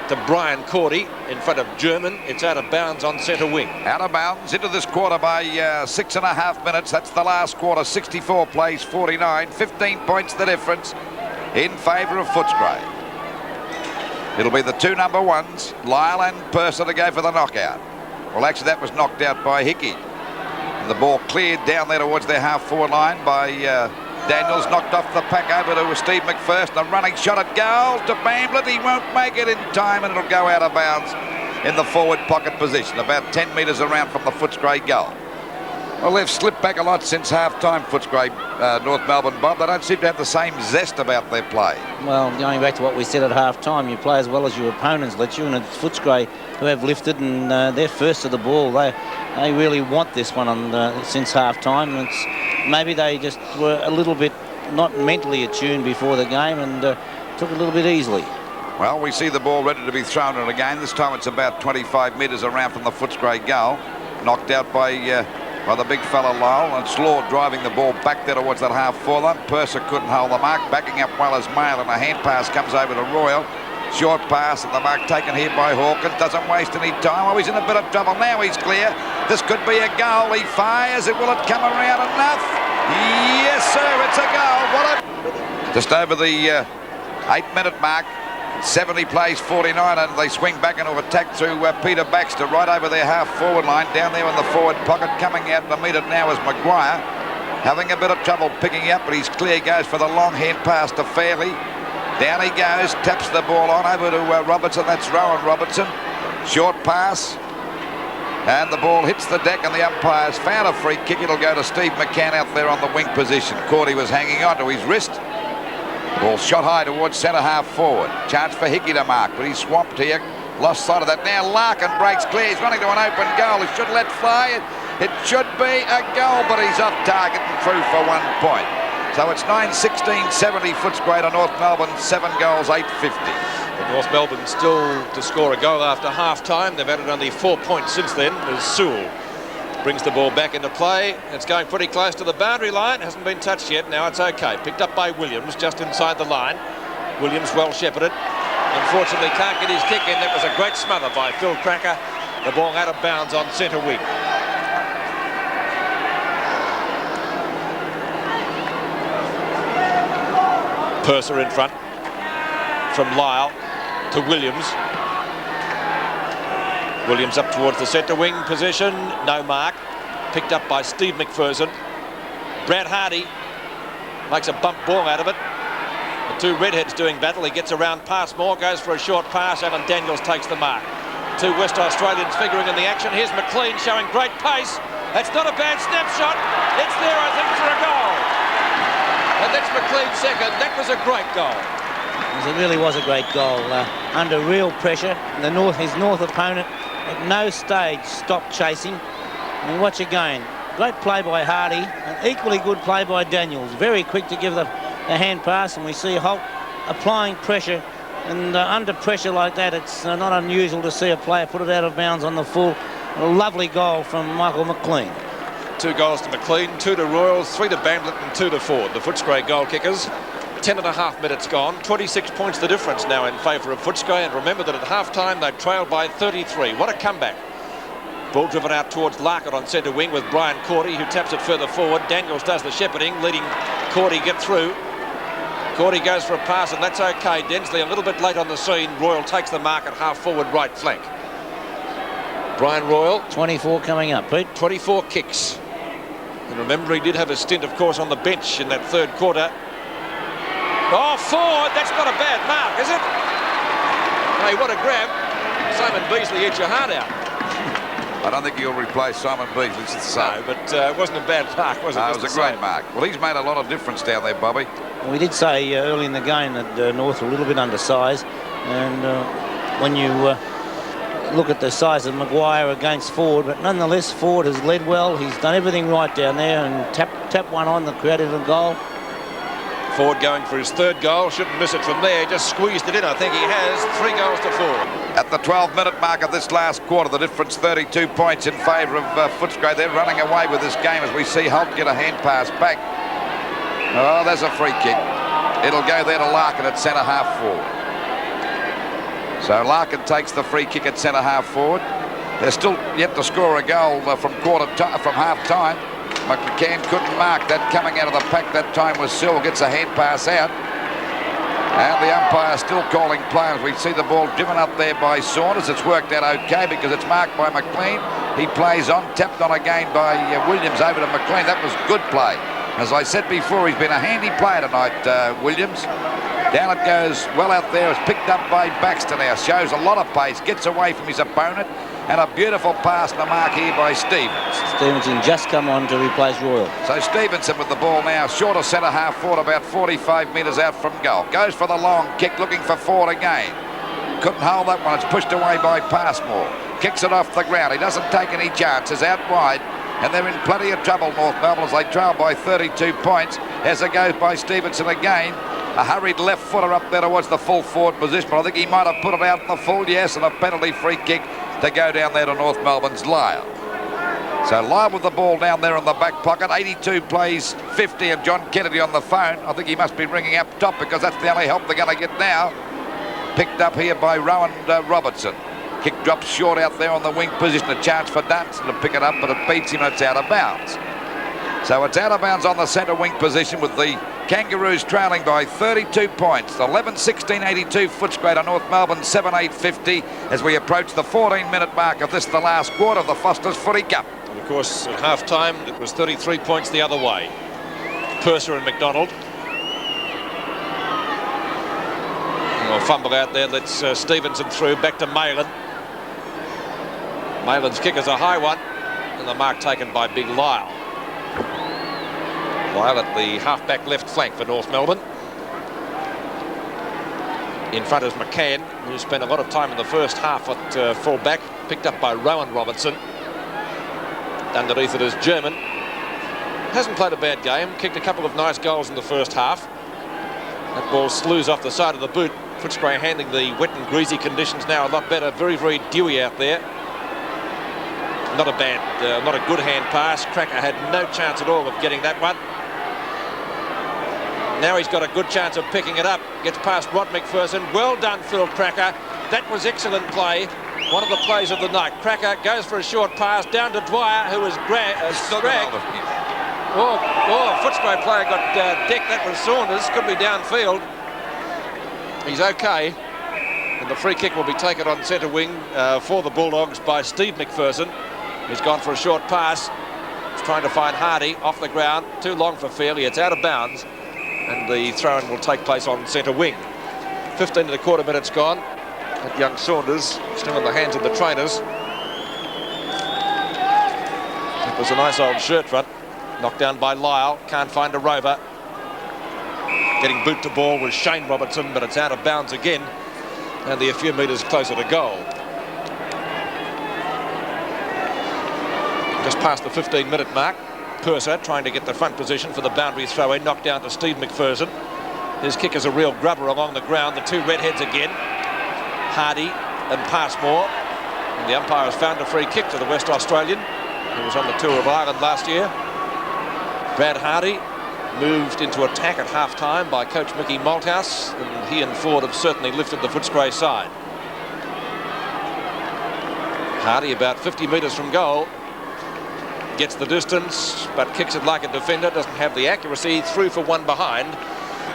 S3: to Brian Cordy in front of German. It's out of bounds on centre wing.
S4: Out of bounds into this quarter by 6.5 minutes. That's the last quarter. 64 plays 49. 15 points the difference in favour of Footscray. It'll be the two number ones, Lyle and Purser, to go for the knockout. Well, actually that was knocked out by Hickey. And the ball cleared down there towards their half-forward line by Daniels, knocked off the pack over to Steve McPherson. A running shot at goal to Bamblett. He won't make it in time, and it'll go out of bounds in the forward pocket position, about 10 metres around from the Footscray goal. Well, they've slipped back a lot since half-time, Footscray, North Melbourne, Bob. They don't seem to have the same zest about their play.
S5: Well, going back to what we said at half-time, you play as well as your opponents let you, and it's Footscray who have lifted, and they're first to the ball. They really want this one on since half-time. It's maybe they just were a little bit not mentally attuned before the game and took it a little bit easily.
S4: Well, we see the ball ready to be thrown in again. This time it's about 25 metres around from the Footscray goal. Knocked out by the big fella Lyle, and Slaw driving the ball back there towards that half-forward line. Purser couldn't hold the mark. Backing up well as Mail, and a hand pass comes over to Royal. Short pass, and the mark taken here by Hawkins. Doesn't waste any time. Oh, he's in a bit of trouble. Now he's clear. This could be a goal. He fires it. Will it come around enough? Yes, sir. It's a goal. Just over the 8-minute mark. 70 plays 49, and they swing back into attack through Peter Baxter right over their half-forward line. Down there in the forward pocket. Coming out to meet it now is Maguire. Having a bit of trouble picking up, but he's clear. Goes for the long hand pass to Fairley. Down he goes, taps the ball on over to Robertson. That's Rowan Robertson. Short pass. And the ball hits the deck, and the umpire's found a free kick. It'll go to Steve McCann out there on the wing position. Cordy was hanging on to his wrist. Ball shot high towards centre half forward. Chance for Hickey to mark, but he's swamped here. Lost sight of that. Now Larkin breaks clear. He's running to an open goal. He should let fly. It should be a goal, but he's off target and through for 1 point. So it's 9-16-70 Footscray to North Melbourne, 7 goals, 850.
S3: And North Melbourne still to score a goal after half-time. They've added only 4 points since then as Sewell brings the ball back into play. It's going pretty close to the boundary line. Hasn't been touched yet. Now it's okay. Picked up by Williams just inside the line. Williams well shepherded. Unfortunately can't get his kick in. That was a great smother by Phil Cracker. The ball out of bounds on centre wing. Purser in front from Lyle to Williams. Williams up towards the centre wing position. No mark. Picked up by Steve McPherson. Brad Hardy makes a bump ball out of it. The two redheads doing battle. He gets around Passmore, goes for a short pass. Alan Daniels takes the mark. Two West Australians figuring in the action. Here's McLean showing great pace. That's not a bad snapshot. It's there, I think, for a goal. And that's McLean's second. That was a great goal.
S5: It really was a great goal. Under real pressure. His North opponent at no stage stopped chasing. And watch again. Great play by Hardy. An equally good play by Daniels. Very quick to give the hand pass. And we see Holt applying pressure. And under pressure like that, it's not unusual to see a player put it out of bounds on the full. A lovely goal from Michael McLean.
S3: 2 goals to McLean, 2 to Royal, 3 to Bamblett and 2 to Ford, the Footscray goal kickers. 10.5 minutes gone, 26 points the difference now in favour of Footscray. And remember that at half-time they trailed by 33. What a comeback. Ball driven out towards Larkin on centre wing with Brian Cordy, who taps it further forward. Daniels does the shepherding, letting Cordy get through. Cordy goes for a pass, and that's okay. Densley a little bit late on the scene. Royal takes the mark at half-forward right flank. Brian Royal.
S5: 24 coming up, Pete.
S3: 24 kicks. And remember, he did have a stint, of course, on the bench in that third quarter. Oh, Ford, that's not a bad mark, is it? Hey, what a grab. Simon Beasley eats your heart out.
S4: I don't think he'll replace Simon Beasley. It's the same.
S3: No, but it wasn't a bad mark, was it?
S4: No, it was a great mark. Well, he's made a lot of difference down there, Bobby.
S5: We did say early in the game that North were a little bit undersized. And when you look at the size of Maguire against Ford, but nonetheless, Ford has led well. He's done everything right down there and tapped one on that created a goal.
S3: Ford going for his third goal. Shouldn't miss it from there. Just squeezed it in. I think he has. 3 goals to Ford.
S4: At the 12-minute mark of this last quarter, the difference 32 points in favour of Footscray. They're running away with this game as we see Holt get a hand pass back. Oh, there's a free kick. It'll go there to Larkin at centre-half forward. So Larkin takes the free kick at centre-half forward. They're still yet to score a goal from half-time. McCann couldn't mark that coming out of the pack. That time was Sill, gets a hand pass out. And the umpire still calling play. We see the ball driven up there by Saunders. It's worked out okay because it's marked by McLean. He plays on, tapped on again by Williams over to McLean. That was good play. As I said before, he's been a handy player tonight, Williams. Down it goes, well out there. It's picked up by Baxter now. Shows a lot of pace, gets away from his opponent. And a beautiful pass to mark here by Stevens.
S5: Stevenson just come on to replace Royal.
S4: So Stevenson with the ball now, short of centre-half forward, about 45 metres out from goal. Goes for the long kick, looking for Ford again. Couldn't hold that one. It's pushed away by Passmore. Kicks it off the ground. He doesn't take any chances out wide. And they're in plenty of trouble, North Melbourne, as they trail by 32 points. As it goes by Stevenson again. A hurried left footer up there towards the full forward position. But I think he might have put it out in the full, yes, and a penalty free kick to go down there to North Melbourne's Lyle. So Lyle with the ball down there in the back pocket. 82 plays 50, and John Kennedy on the phone. I think he must be ringing up top because that's the only help they're going to get now. Picked up here by Rowan Robertson. Kick drops short out there on the wing position. A chance for Dunson to pick it up, but it beats him and it's out of bounds. So it's out of bounds on the centre wing position with the Kangaroos trailing by 32 points. 11-16-82 Footscray to North Melbourne 7-8-50 as we approach the 14-minute mark of this, the last quarter of the Foster's Footy Cup.
S3: And of course, at half-time, it was 33 points the other way. Purser and McDonald. Well, fumble out there. Let's Stevenson through. Back to Malin. Malin's kick is a high one. And the mark taken by Big Lyle. Lyle at the half-back left flank for North Melbourne. In front is McCann, who spent a lot of time in the first half at full-back. Picked up by Rowan Robertson. Underneath it is German. Hasn't played a bad game. Kicked a couple of nice goals in the first half. That ball slews off the side of the boot. Footscray handling the wet and greasy conditions now a lot better. Very, very dewy out there. Not a bad, not a good hand pass. Cracker had no chance at all of getting that one. Now he's got a good chance of picking it up. Gets past Rod McPherson. Well done, Phil Cracker. That was excellent play. One of the plays of the night. Cracker goes for a short pass down to Dwyer, who was dragged. Footscray player got decked. That was Saunders. Could be downfield. He's okay. And the free kick will be taken on centre wing for the Bulldogs by Steve McPherson. He's gone for a short pass. He's trying to find Hardy off the ground. Too long for Fairley. It's out of bounds. And the throw-in will take place on centre wing. 15 and a quarter minutes gone. That young Saunders still in the hands of the trainers. It was a nice old shirt front. Knocked down by Lyle. Can't find a rover. Getting boot to ball was Shane Robertson, but it's out of bounds again. And they're a few metres closer to goal. Just past the 15-minute mark. Purser trying to get the front position for the boundary throw-in. Knocked down to Steve McPherson. His kick is a real grubber along the ground. The two redheads again. Hardy and Passmore. And the umpire has found a free kick to the West Australian, who was on the tour of Ireland last year. Brad Hardy moved into attack at half-time by coach Mickey Malthouse, and he and Ford have certainly lifted the Footscray side. Hardy about 50 metres from goal. Gets the distance, but kicks it like a defender. Doesn't have the accuracy. Through for one behind.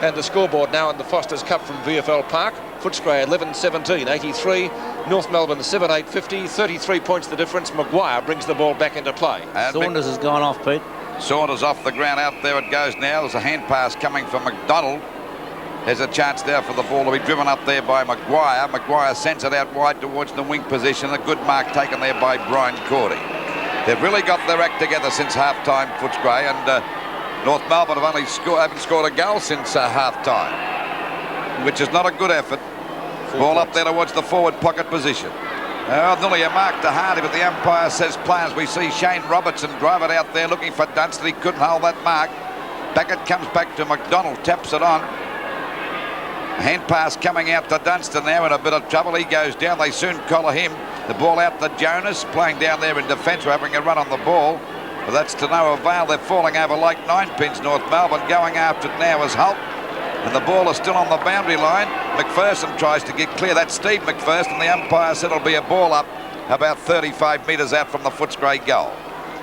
S3: And the scoreboard now in the Foster's Cup from VFL Park. Footscray 11-17, 83. North Melbourne 7-8-50. 33 points the difference. Maguire brings the ball back into play.
S5: And Saunders has gone off, Pete.
S4: Saunders off the ground. Out there it goes now. There's a hand pass coming from McDonald. There's a chance there for the ball to be driven up there by Maguire. Maguire sends it out wide towards the wing position. A good mark taken there by Brian Cordy. They've really got their act together since half-time, Footscray, and North Melbourne haven't scored a goal since half-time, which is not a good effort. Ball up there towards the forward pocket position. Nearly a mark to Hardy, but the umpire says play as we see Shane Robertson drive it out there looking for Dunstan. He couldn't hold that mark. Back it comes back to McDonald, taps it on. Hand pass coming out to Dunstan now in a bit of trouble. He goes down. They soon collar him. The ball out to Jonas, playing down there in defence, having a run on the ball. But that's to no avail. They're falling over like ninepins, North Melbourne. Going after it now is Holt. And the ball is still on the boundary line. McPherson tries to get clear. That's Steve McPherson. The umpire said it'll be a ball up about 35 metres out from the Footscray goal.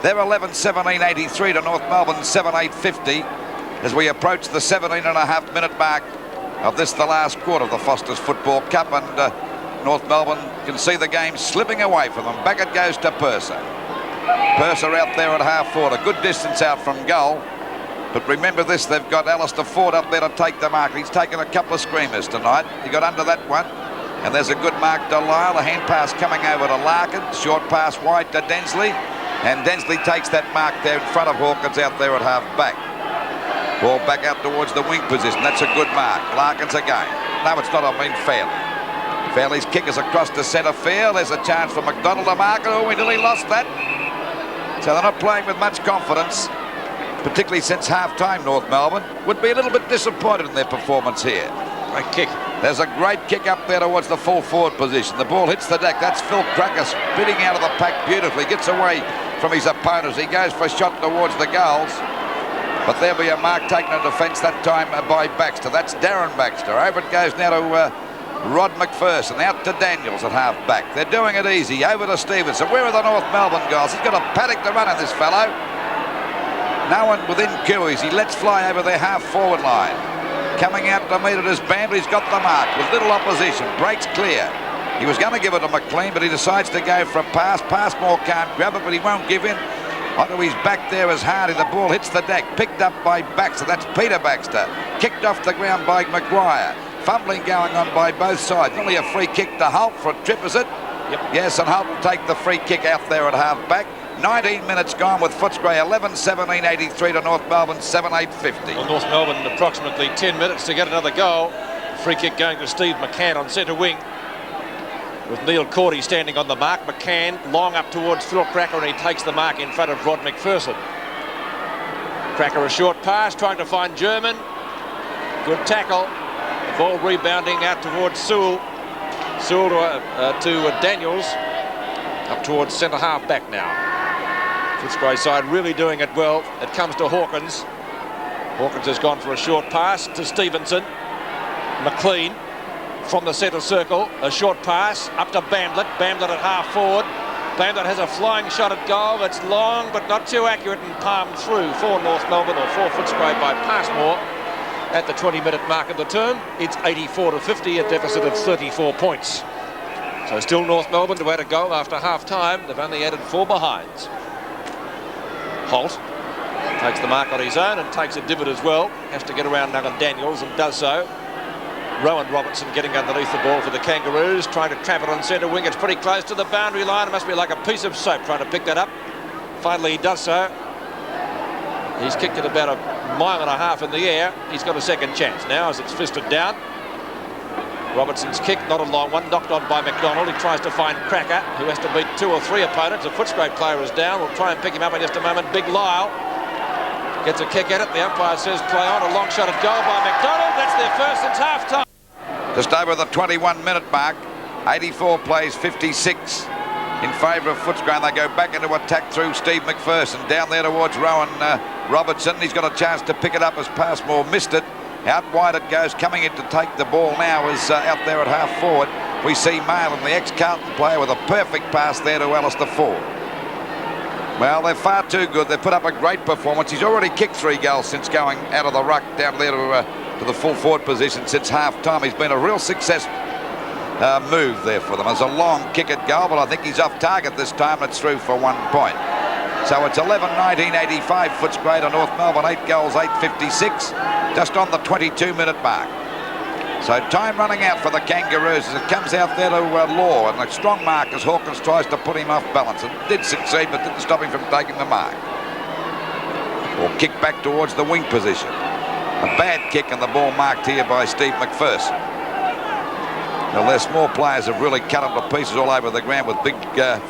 S4: They're 11-17-83 to North Melbourne 7-8-50 as we approach the 17.5-minute mark of this, the last quarter of the Foster's Football Cup. And North Melbourne can see the game slipping away from them. Back it goes to Purser. Purser out there at half-forward. A good distance out from goal. But remember this, they've got Alistair Ford up there to take the mark. He's taken a couple of screamers tonight. He got under that one. And there's a good mark to Lyle. A hand pass coming over to Larkin. Short pass wide to Densley. And Densley takes that mark there in front of Hawkins out there at half-back. Ball back out towards the wing position. That's a good mark. Larkins again. No, it's not. I mean Fairley. Fairley's kick is across to centre field. There's a chance for McDonald to mark it. Oh, we nearly lost that. So they're not playing with much confidence, particularly since half-time, North Melbourne. Would be a little bit disappointed in their performance here.
S3: Great kick.
S4: There's a great kick up there towards the full forward position. The ball hits the deck. That's Phil Cracker spitting out of the pack beautifully. Gets away from his opponents. He goes for a shot towards the goals. But there'll be a mark taken in defence that time by Baxter. That's Darren Baxter. Over it goes now to Rod McPherson. Out to Daniels at half-back. They're doing it easy. Over to Stevenson. Where are the North Melbourne goals? He's got a paddock to run in, this fellow. No one within Kiwis. He lets fly over their half-forward line. Coming out to meet at his band. He's got the mark with little opposition. Breaks clear. He was going to give it to McLean, but he decides to go for a pass. Passmore can't grab it, but he won't give in. Onto his back there is Hardy. The ball hits the deck. Picked up by Baxter. That's Peter Baxter. Kicked off the ground by Maguire. Fumbling going on by both sides. Only a free kick to Holt for a trip, is it?
S3: Yep.
S4: Yes, and Holt will take the free kick out there at half-back. 19 minutes gone with Footscray 11-17-83 to North Melbourne 7-8-50.
S3: Well, North Melbourne approximately 10 minutes to get another goal. Free kick going to Steve McCann on centre wing, with Neil Cordy standing on the mark. McCann long up towards Phil Cracker, and he takes the mark in front of Rod McPherson. Cracker a short pass, trying to find German. Good tackle. The ball rebounding out towards Sewell. Sewell to Daniels. Up towards centre half back now. Footscray side really doing it well. It comes to Hawkins. Hawkins has gone for a short pass to Stevenson. McLean from the centre circle, a short pass up to Bamblett. Bamblett at half forward. Bamblett has a flying shot at goal. It's long but not too accurate and palmed through for North Melbourne, or for Footscray by Passmore. at the 20-minute mark of the term. It's 84-50, a deficit of 34 points. So still North Melbourne to add a goal after half-time. They've only added 4 behinds. Holt takes the mark on his own and takes a divot as well. Has to get around Nugget Daniels and does so. Rowan Robertson getting underneath the ball for the Kangaroos, trying to trap it on centre wing. It's pretty close to the boundary line. It must be like a piece of soap trying to pick that up. Finally he does so. He's kicked it about 1.5 miles in the air. He's got a second chance now as it's fisted down. Robertson's kick, not a long one, knocked on by McDonald. He tries to find Cracker, who has to beat 2 or 3 opponents. A Footscray player is down. We'll try and pick him up in just a moment. Big Lyle gets a kick at it. The umpire says play on. A long shot at goal by McDonald. That's their first since half-time.
S4: Just over the 21-minute mark. 84 plays 56 in favour of Footscray. They go back into attack through Steve McPherson. Down there towards Rowan Robertson. He's got a chance to pick it up as Passmore missed it. Out wide it goes. Coming in to take the ball now is out there at half forward. We see Malin, the ex-Carlton player, with a perfect pass there to Alistair Ford. Well, they're far too good. They've put up a great performance. He's already kicked 3 goals since going out of the ruck down there to the full forward position since half-time. He's been a real success move there for them. There's a long kick at goal, but I think he's off target this time. It's through for 1 point. So it's 11-19-85 Footscray to North Melbourne. 8 goals, 8.56, just on the 22-minute mark. So time running out for the Kangaroos as it comes out there to Law, and a strong mark as Hawkins tries to put him off balance. It did succeed, but didn't stop him from taking the mark. Or kick back towards the wing position. A bad kick, and the ball marked here by Steve McPherson. Well, their small players have really cut them to pieces all over the ground with big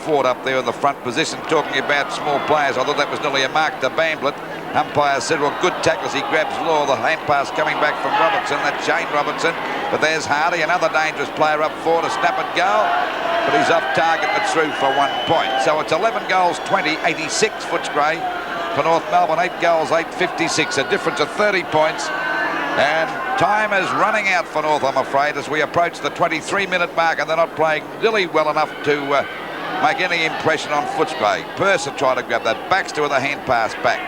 S4: Ford up there in the front position. Talking about small players, I thought that was nearly a mark to Bamblett. Umpire said, well, good tackle as he grabs Law. The hand pass coming back from Robertson. That's Shane Robertson. But there's Hardy, another dangerous player up forward, a snap at goal. But he's off target, but through for 1 point. So it's 11 goals, 20, 86 Footscray for North Melbourne. 8 goals, 8.56, a difference of 30 points. And time is running out for North, I'm afraid, as we approach the 23-minute mark, and they're not playing really well enough to make any impression on Footscray. Purser tried to grab that. Baxter with a hand pass back.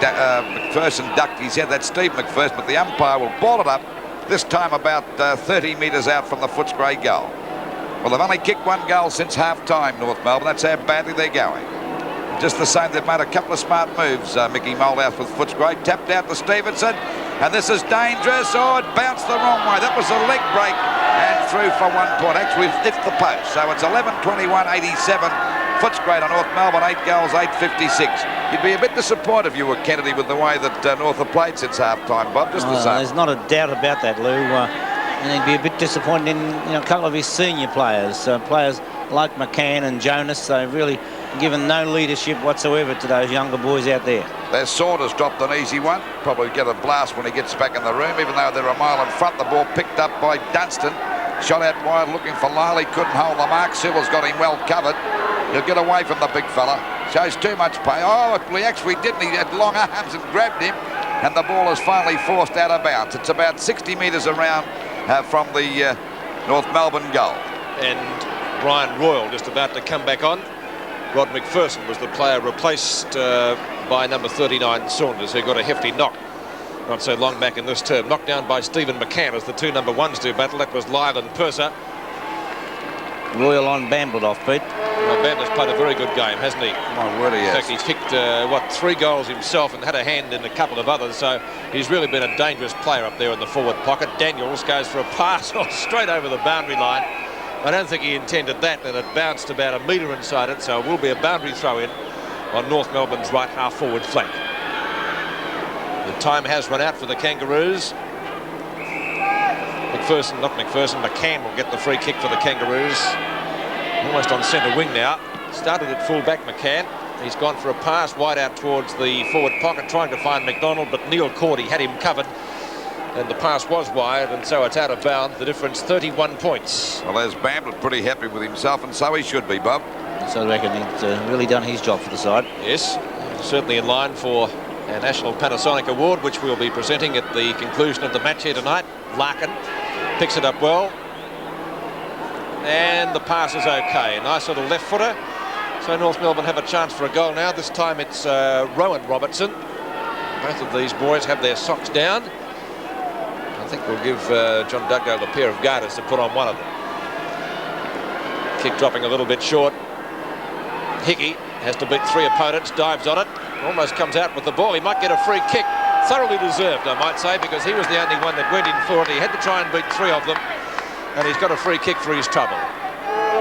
S4: McPherson ducked his head. That's Steve McPherson, but the umpire will ball it up, this time about 30 metres out from the Footscray goal. Well, they've only kicked 1 goal since half-time, North Melbourne. That's how badly they're going. Just the same, they've made a couple of smart moves, Mickey Moldhouse with Footscray. Tapped out to Stevenson, and this is dangerous. Oh, it bounced the wrong way. That was a leg break, and through for 1 point. Actually, lift the post. So it's 11-21-87. Footscray to North Melbourne, 8 goals, 8.56. You'd be a bit disappointed if you were Kennedy with the way that North have played since half-time, Bob, just the same.
S5: There's not a doubt about that, Lou. And he'd be a bit disappointed in a couple of his senior players. Players like McCann and Jonas, they've really given no leadership whatsoever to those younger boys out there.
S4: There's Saunders dropped an easy one. Probably get a blast when he gets back in the room, even though they're a mile in front. The ball picked up by Dunstan. Shot out wide looking for Lyle. Couldn't hold the mark. Silver's got him well covered. He'll get away from the big fella. Shows too much pay. Oh, he actually didn't. He had long arms and grabbed him, and the ball is finally forced out of bounds. It's about 60 metres around from the North Melbourne goal.
S3: And Brian Royal just about to come back on. Rod McPherson was the player replaced by number 39 Saunders, who got a hefty knock not so long back in this term. Knocked down by Stephen McCann as the 2 number 1s do battle. That was Lyle and Purser.
S5: Royal on Bamblett off, Pete.
S3: Well, Bamber's played a very good game, hasn't he?
S4: My word, he has.
S3: In fact, he's kicked, 3 goals himself and had a hand in a couple of others, so he's really been a dangerous player up there in the forward pocket. Daniels goes for a pass straight over the boundary line. I don't think he intended that, and it bounced about 1 metre inside it, so it will be a boundary throw-in on North Melbourne's right half-forward flank. The time has run out for the Kangaroos. McCann will get the free kick for the Kangaroos. Almost on centre wing now. Started at full-back, McCann. He's gone for a pass wide out towards the forward pocket, trying to find McDonald, but Neil Cordy had him covered. And the pass was wide, and so it's out of bounds. The difference, 31 points.
S4: Well, there's Bamblett pretty happy with himself, and so he should be, Bob.
S5: So I reckon he's really done his job for the side.
S3: Yes, certainly in line for our National Panasonic Award, which we'll be presenting at the conclusion of the match here tonight. Larkin picks it up well. And the pass is okay. A nice little left footer. So North Melbourne have a chance for a goal now. This time it's Rowan Robertson. Both of these boys have their socks down. I think we'll give John Dugdale a pair of garters to put on one of them. Kick dropping a little bit short. Hickey has to beat 3 opponents, dives on it, almost comes out with the ball. He might get a free kick. Thoroughly deserved, I might say, because he was the only one that went in for it. He had to try and beat 3 of them, and he's got a free kick for his trouble.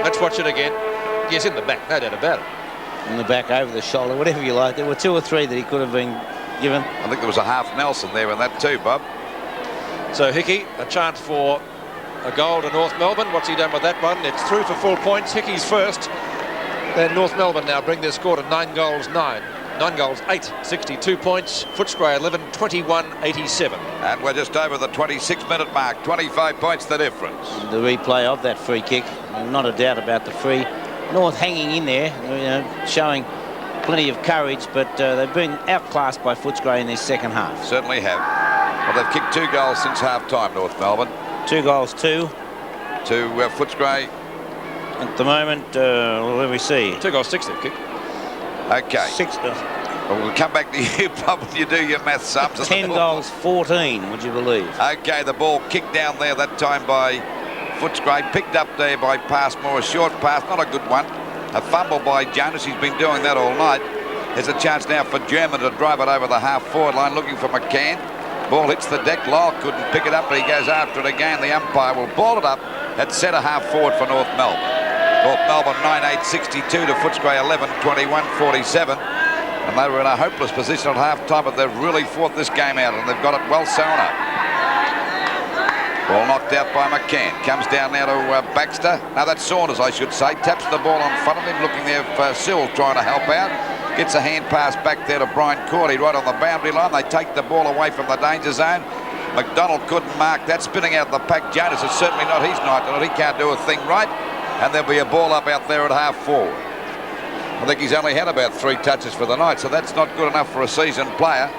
S3: Let's watch it again. Yes, in the back, no doubt about it.
S5: In the back, over the shoulder, whatever you like. There were 2 or 3 that he could have been given.
S4: I think there was a half Nelson there in that too, Bob.
S3: So Hickey, a chance for a goal to North Melbourne. What's he done with that one? It's through for full points. Hickey's first. Then North Melbourne now bring their score to 9 goals, 8, 62 points. Footscray 11, 21, 87.
S4: And we're just over the 26-minute mark. 25 points the difference.
S5: The replay of that free kick, not a doubt about the free. North hanging in there, you know, showing plenty of courage, but they've been outclassed by Footscray in this second half.
S4: Certainly have. Well, they've kicked 2 goals since half-time, North Melbourne.
S5: 2 goals, 2.
S4: To Footscray.
S5: At the moment, what do we see?
S3: 2 goals, 6 they've kicked.
S4: Okay.
S5: 6.
S4: Well, we'll come back to you, Bob, when you do your math sums.
S5: 10 goals, 14, would you believe?
S4: Okay, the ball kicked down there that time by Footscray, picked up there by Passmore, a short pass, not a good one. A fumble by Jonas, he's been doing that all night. There's a chance now for German to drive it over the half-forward line, looking for McCann. Ball hits the deck, Lyle couldn't pick it up, but he goes after it again. The umpire will ball it up at centre half-forward for North Melbourne. North Melbourne 9-8-62 to Footscray 11-21-47. And they were in a hopeless position at half-time, but they've really fought this game out, and they've got it well sewn up. Ball knocked out by McCann. Comes down now to Baxter. Now that's Saunders, I should say. Taps the ball in front of him, looking there for Sill, trying to help out. Gets a hand pass back there to Brian Cordy, right on the boundary line. They take the ball away from the danger zone. McDonald couldn't mark that. Spinning out of the pack. Jonas is certainly not his night tonight. He can't do a thing right. And there'll be a ball up out there at half-forward. I think he's only had about 3 touches for the night, so that's not good enough for a seasoned player.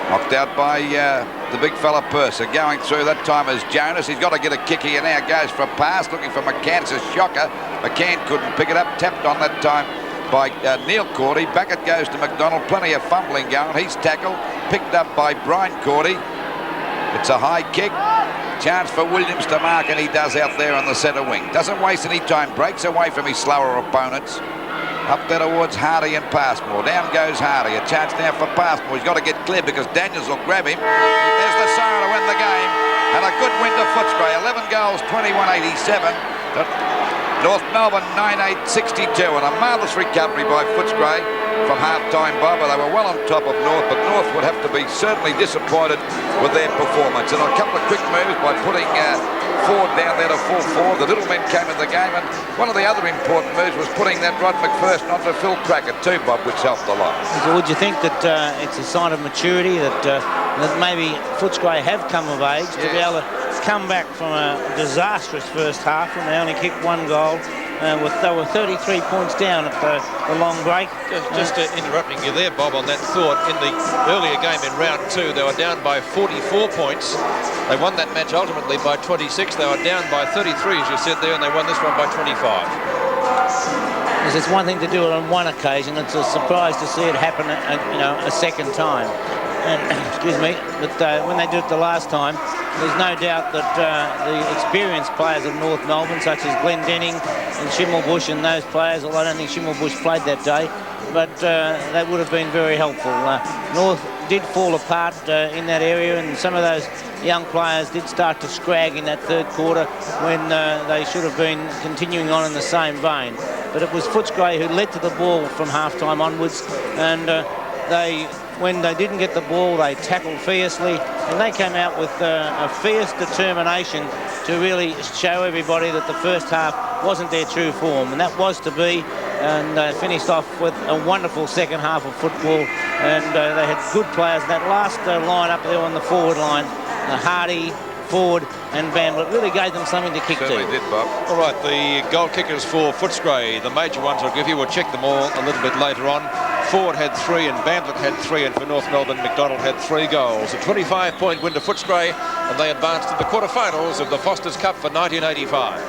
S4: Knocked out by the big fella Purser. Going through that time is Jonas. He's got to get a kick here now. Goes for a pass, looking for McCann. It's a shocker. McCann couldn't pick it up. Tapped on that time by Neil Cordy. Back it goes to McDonald. Plenty of fumbling going. He's tackled. Picked up by Brian Cordy. It's a high kick. Chance for Williams to mark, and he does out there on the centre wing. Doesn't waste any time. Breaks away from his slower opponents. Up there towards Hardy and Passmore. Down goes Hardy. A chance now for Passmore. He's got to get clear because Daniels will grab him. There's the siren to win the game. And a good win to Footscray. 11 goals, 21-87. North Melbourne 9-8-62. And a marvellous recovery by Footscray from half-time, Bob. They were well on top of North, but North would have to be certainly disappointed with their performance. And a couple of quick moves by putting Ford down there to full forward. The little men came in the game, and one of the other important moves was putting that Rod McPherson onto Phil Crackett too, Bob, which helped a lot.
S5: So would you think that it's a sign of maturity that maybe Footscray have come of age to be able to come back from a disastrous first half when they only kicked 1 goal? They were 33 points down at the long break.
S3: Just interrupting you there, Bob, on that thought. In the earlier game in round 2, they were down by 44 points. They won that match ultimately by 26. They were down by 33, as you said there, and they won this one by 25.
S5: It's one thing to do it on one occasion. It's a surprise to see it happen, a second time. And, excuse me, but when they did it the last time, there's no doubt that the experienced players of North Melbourne, such as Glenn Denning and Schimmelbusch and those players, although I don't think Schimmelbusch played that day, but that would have been very helpful. North did fall apart in that area, and some of those young players did start to scrag in that third quarter when they should have been continuing on in the same vein. But it was Footscray who led to the ball from half-time onwards, and when they didn't get the ball, they tackled fiercely, and they came out with a fierce determination to really show everybody that the first half wasn't their true form, and that was to be, and they finished off with a wonderful second half of football, and they had good players. That last line up there on the forward line, Hardy, Ford and Bamblett really gave them something to kick
S4: Certainly
S5: to.
S4: did, Bob.
S3: All right, the goal kickers for Footscray, the major ones I'll give you. We'll check them all a little bit later on. Ford had 3 and Bamblett had 3, and for North Melbourne, McDonald had 3 goals. A 25-point win to Footscray, and they advanced to the quarterfinals of the Foster's Cup for 1985.